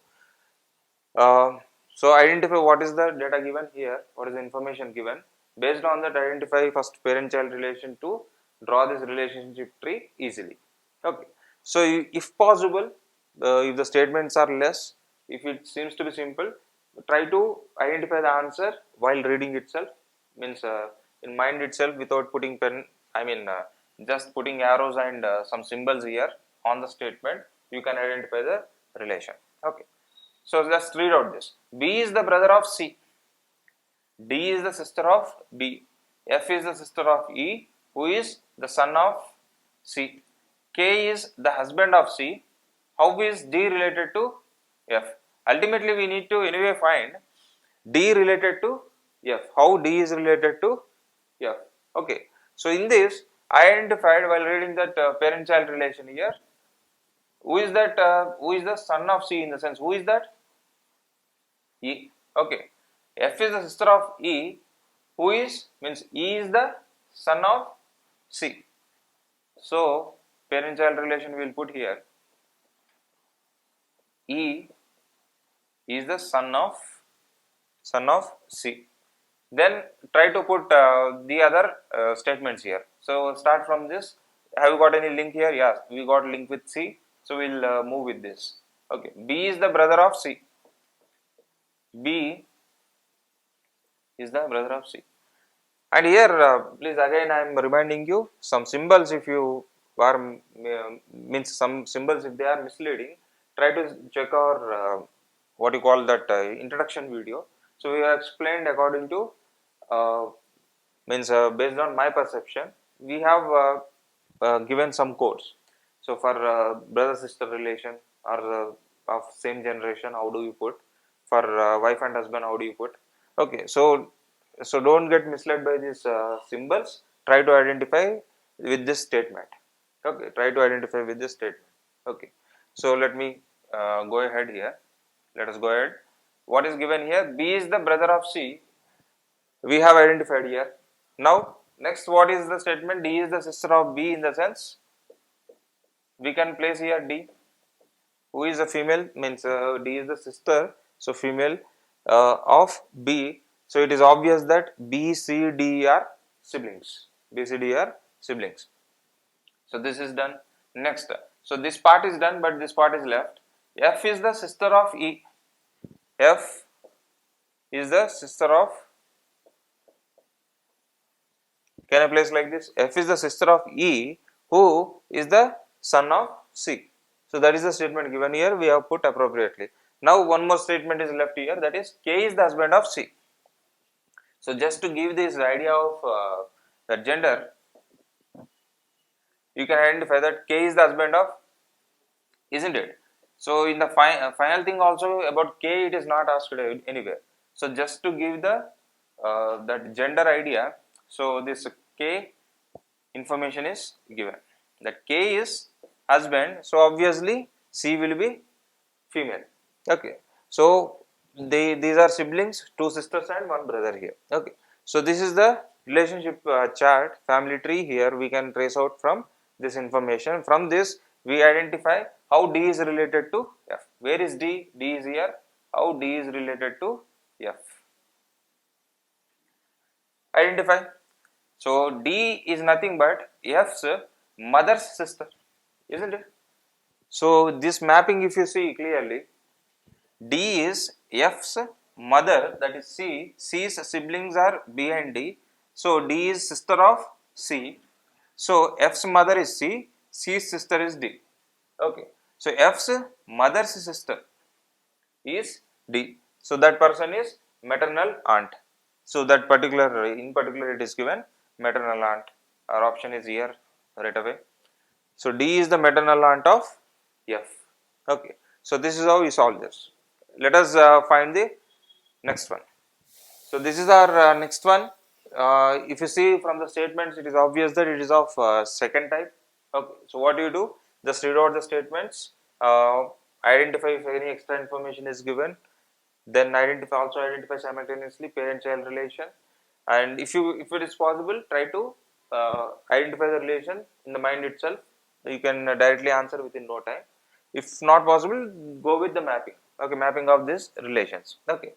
So identify what is the data given here, what is the information given. Based on that, identify first parent-child relation to draw this relationship tree easily. Okay. So if possible, if the statements are less, if it seems to be simple, try to identify the answer while reading itself. Means in mind itself without putting pen. I mean just putting arrows and some symbols here on the statement. You can identify the relation. Okay. So let's read out this. B is the brother of C. D is the sister of B. F is the sister of E, who is the son of C. K is the husband of C. How is D related to F? Ultimately, we need to anyway find D related to F. How D is related to F? Okay. So in this, I identified while reading that parent-child relation here. Who is that? Who is the son of C in the sense? Who is that? E. Okay. F is the sister of E. Who is means E is the son of C. So parent-child relation we will put here. E is the son of C. Then try to put the other statements here. So start from this. Have you got any link here? Yes, we got link with C. So we'll move with this. Okay. B is the brother of C. B is the brother of C. And here, please again I am reminding you some symbols. If you are means some symbols if they are misleading, try to check our what you call that introduction video. So we have explained according to means based on my perception, we have given some codes. So for brother sister relation or of same generation, how do you put? For wife and husband, how do you put? Okay, so don't get misled by these symbols. Try to identify with this statement. Okay, try to identify with this statement. Okay, so let me go ahead here. Let us go ahead. What is given here? B is the brother of C. We have identified here. Now, next, what is the statement? D is the sister of B in the sense we can place here D. who is a female means D is the sister, so female of B. So it is obvious that B, C, D are siblings. B, C, D are siblings. So this is done. Next, so this part is done, but this part is left. F is the sister of E. F is the sister of, can I place like this? F is the sister of E, who is the son of C. So that is the statement given here, we have put appropriately. Now one more statement is left here, that is K is the husband of C. So just to give this idea of the gender, you can identify that K is the husband of, isn't it? So in the final thing also about K, it is not asked anywhere. So just to give the that gender idea, so this K information is given, that K is husband, so obviously C will be female. Okay, so these are siblings, two sisters and one brother here. Okay, so this is the relationship chart, family tree. Here we can trace out from this information. From this we identify how D is related to F. Where is D? D is here. How D is related to F? Identify. So D is nothing but F's mother's sister, isn't it? So this mapping, if you see clearly, D is F's mother, that is C. C's siblings are B and D. So D is sister of C. So F's mother is C. C's sister is D. Okay. So F's mother's sister is D. So that person is maternal aunt. So that particular, in particular, it is given maternal aunt. Our option is here right away. So D is the maternal aunt of F. Okay. So this is how we solve this. Let us find the next one. So this is our next one. If you see from the statements, it is obvious that it is of second type. Okay. So what do you do? Just read out the statements. Identify if any extra information is given. Then also identify simultaneously parent-child relation. And if it is possible, try to identify the relation in the mind itself. You can directly answer within no time. If not possible, go with the mapping. Okay, mapping of these relations. Okay,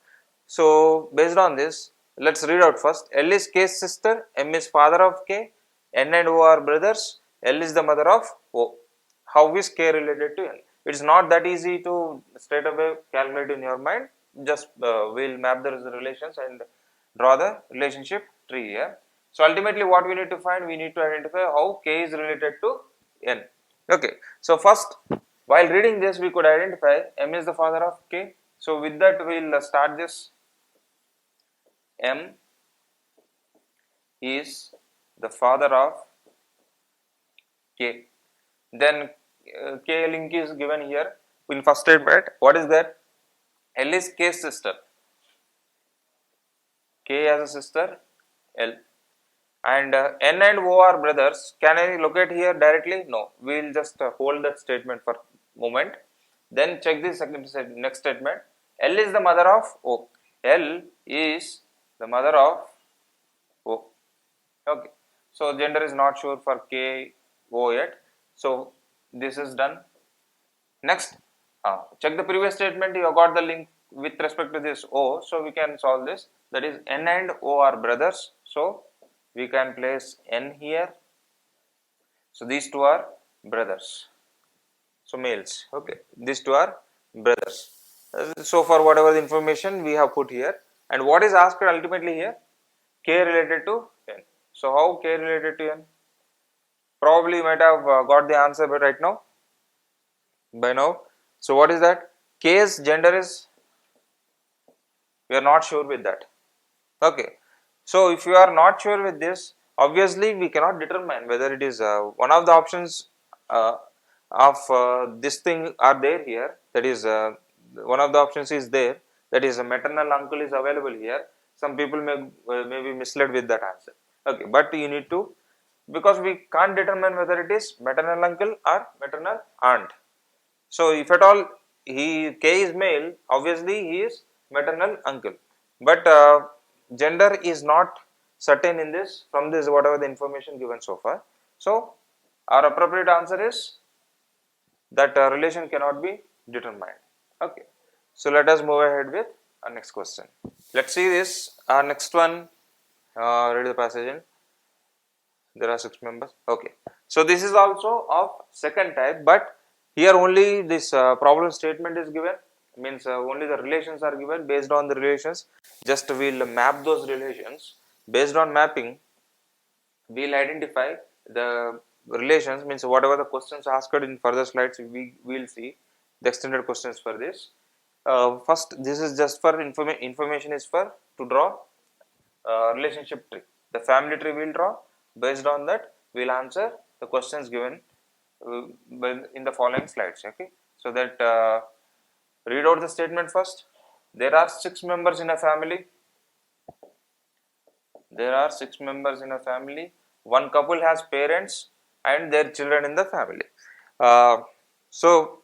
so based on this, let's read out first. L is K's sister, M is father of K, N and O are brothers, L is the mother of O. How is K related to L? It's not that easy to straight away calculate in your mind. Just we'll map the relations and draw the relationship tree here. So ultimately what we need to find, we need to identify how K is related to N. Okay, so first, while reading this, we could identify M is the father of K. So with that, we will start this. M is the father of K. Then K link is given here in first statement. What is that? L is K's sister. K as a sister, L. And N and O are brothers. Can I locate here directly? No. We will just hold that statement for a moment. Then check this next statement. L is the mother of O. L is the mother of O. Okay. So gender is not sure for K, O yet. So this is done. Next, check the previous statement. You have got the link with respect to this O. So we can solve this. That is N and O are brothers. So we can place N here. So these two are brothers. So males. Okay. These two are brothers. So for whatever the information we have put here, and what is asked ultimately here, K related to N. So how K related to N? Probably you might have got the answer by now. So what is that? K's gender is, we are not sure with that. Okay. So if you are not sure with this, obviously we cannot determine whether it is one of the options of this thing are there here. That is one of the options is there. That is a maternal uncle is available here. Some people may be misled with that answer. Okay, but you need to, because we can't determine whether it is maternal uncle or maternal aunt. So if at all K is male, obviously he is maternal uncle. But gender is not certain in this, from this whatever the information given so far. So our appropriate answer is that relation cannot be determined. Okay, so let us move ahead with our next question. Let's see this. Our next one, read the passage in. There are 6 members. Okay, so this is also of second type, but here only this problem statement is given, means only the relations are given. Based on the relations, just we'll map those relations. Based on mapping, we'll identify the relations, means whatever the questions asked in further slides, we will see the extended questions for this. First, this is just for information is for to draw relationship tree. The family tree we'll draw. Based on that, we'll answer the questions given in the following slides. Okay, so that read out the statement first. There are 6 members in a family. There are 6 members in a family. One couple has parents and their children in the family. Uh, so,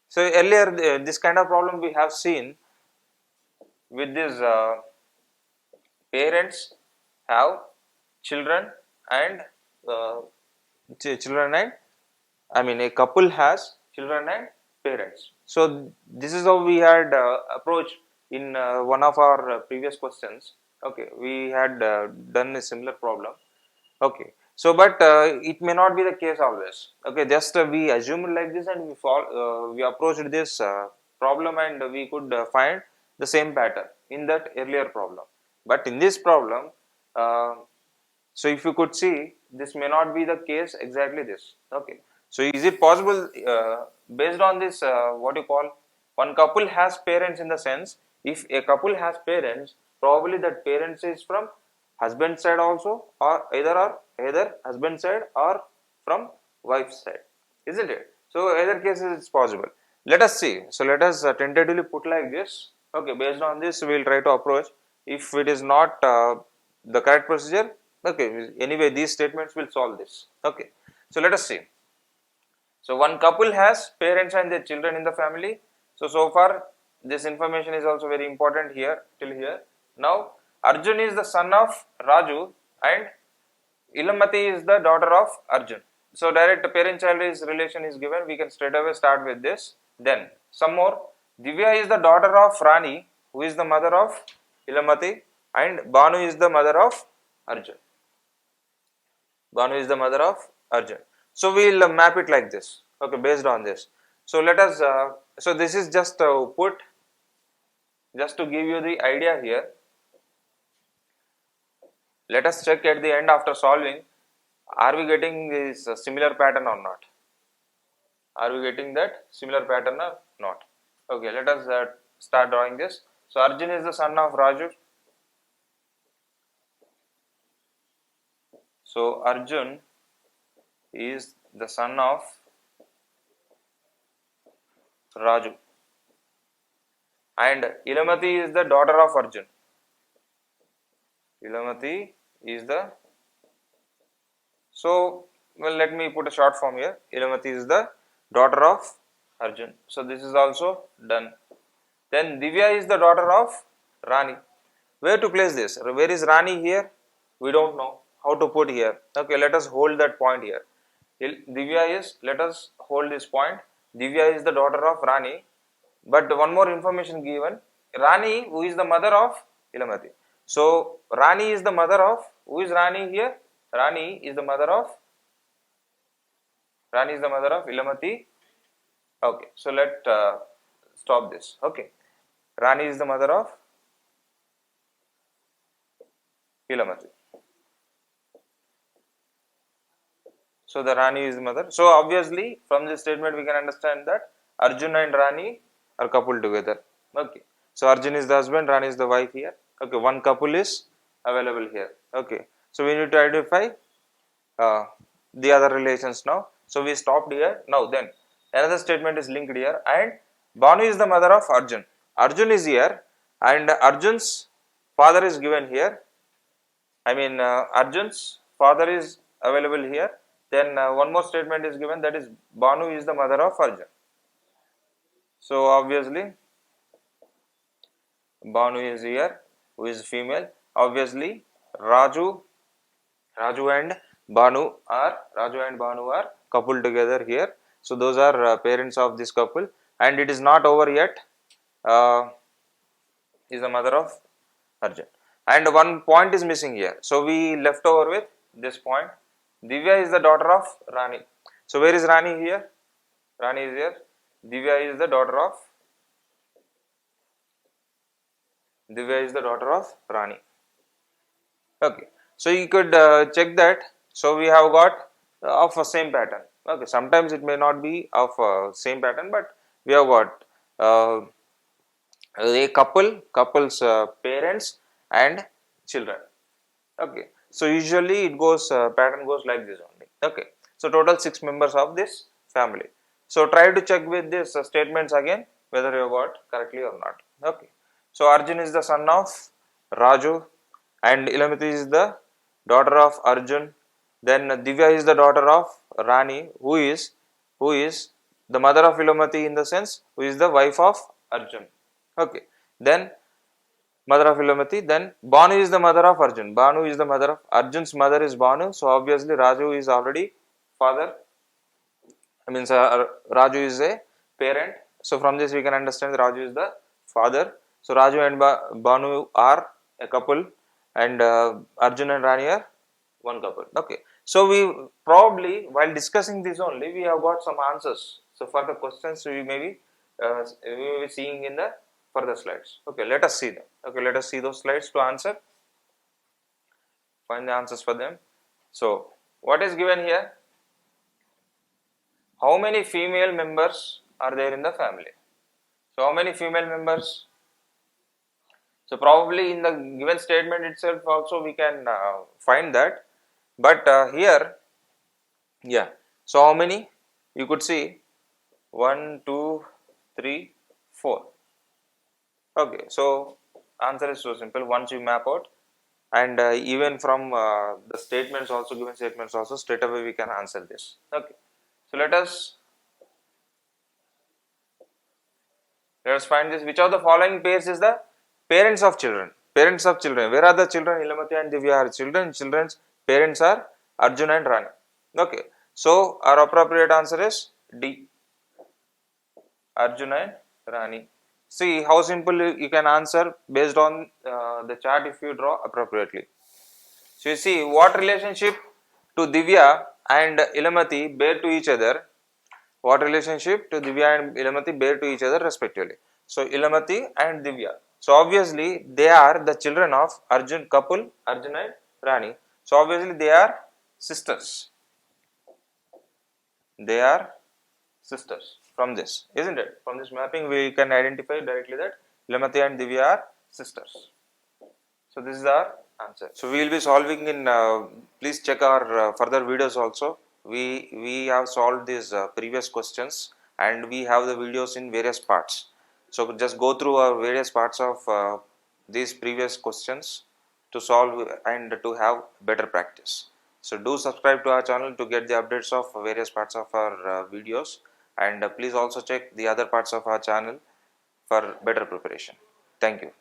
so earlier this kind of problem we have seen with this parents have children and children and I mean a couple has children and parents. So this is how we had approached in one of our previous questions. Okay, we had done a similar problem. Okay, so but it may not be the case always. Okay, just we assumed like this and we approached this problem and we could find the same pattern in that earlier problem. But in this problem, uh, so if you could see, this may not be the case exactly this. Okay, so is it possible based on this what you call one couple has parents, in the sense if a couple has parents, probably that parents is from husband side also, or either husband side or from wife side, isn't it? So either cases it's possible. Let us see. So let us tentatively put like this. Okay, based on this we will try to approach. If it is not the correct procedure, okay, anyway these statements will solve this. Okay, so let us see. So one couple has parents and their children in the family. So far this information is also very important here till here. Now Arjun is the son of Raju and Ilamati is the daughter of Arjun. So direct parent-child relation is given. We can straight away start with this. Then some more. Divya is the daughter of Rani, who is the mother of Ilamati, and Banu is the mother of Arjun. Banu is the mother of Arjun. So we will map it like this. Okay, based on this. So let us. So this is just just to give you the idea here. Let us check at the end after solving. Are we getting this similar pattern or not? Are we getting that similar pattern or not? Okay, let us start drawing this. So Arjun is the son of Raju. So Arjun is the son of Raju, and Ilamati is the daughter of Arjun. Ilamati is the, so well, let me put a short form here. Ilamati is the daughter of Arjun. So this is also done. Then Divya is the daughter of Rani. Where to place this? Where is Rani here? We don't know how to put here. Okay, let us hold that point here. Divya is, let us hold this point. Divya is the daughter of Rani. But one more information given. Rani, who is the mother of Ilamati. So Rani is the mother of, who is Rani here? Rani is the mother of Ilamati. Okay, so let stop this. Okay, Rani is the mother of Ilamati. So the Rani is the mother. So obviously from this statement we can understand that Arjun and Rani are coupled together. Okay, so Arjun is the husband, Rani is the wife here. Okay, one couple is available here. Okay, so we need to identify the other relations now. So we stopped here. Now then another statement is linked here, and Banu is the mother of Arjun. Arjun is here and Arjun's father is given here. I mean Arjun's father is available here. Then one more statement is given, that is Banu is the mother of Arjun. So obviously Banu is here, who is female. Obviously Raju and Banu are coupled together here. So those are parents of this couple, and it is not over yet, is the mother of Arjun. And one point is missing here. So we left over with this point. Divya is the daughter of Rani. So where is Rani here? Rani is here. Divya is the daughter of Rani. Okay. So you could check that. So we have got of a same pattern. Okay. Sometimes it may not be of same pattern, but we have got a couple's parents and children. Okay. So usually it goes pattern goes like this only. Okay. So total 6 members of this family. So try to check with these statements again whether you got correctly or not. Okay. So Arjun is the son of Raju, and Ilamati is the daughter of Arjun. Then Divya is the daughter of Rani, who is the mother of Ilamati, in the sense who is the wife of Arjun. Okay. Then mother of Ilamati. Then Banu is the mother of Arjun. Banu is the mother of Arjun's mother is Banu. So obviously Raju is already father. I mean, Raju is a parent. So from this we can understand Raju is the father. So Raju and Banu are a couple, and Arjun and Rani are one couple. Okay. So we probably, while discussing this only, we have got some answers. So for the questions we may be seeing in the further slides. Okay. Let us see them. Okay. Let us see those slides to answer. Find the answers for them. So what is given here? How many female members are there in the family? So how many female members? So probably in the given statement itself also we can find that, but here, yeah. So how many? You could see 1, 2, 3, 4. Okay. So answer is so simple. Once you map out, and even from the statements also, given statements also, straight away we can answer this. Okay. So let us find this. Which of the following pairs is the parents of children? Parents of children. Where are the children? Ilamati and Divya are children. Children's parents are Arjun and Rani. Okay. So our appropriate answer is D. Arjun and Rani. See how simple you can answer based on the chart if you draw appropriately. So you see what relationship to Divya and Ilamati bear to each other. What relationship to Divya and Ilamati bear to each other respectively. So Ilamati and Divya. So obviously they are the children of Arjun couple, Arjun and Rani. So obviously they are sisters. They are sisters from this, isn't it? From this mapping we can identify directly that Ilamati and Divya are sisters. So this is our answer. So we will be solving in, please check our further videos also. We have solved these previous questions, and we have the videos in various parts. So just go through our various parts of these previous questions to solve and to have better practice. So do subscribe to our channel to get the updates of various parts of our videos, and please also check the other parts of our channel for better preparation. Thank you.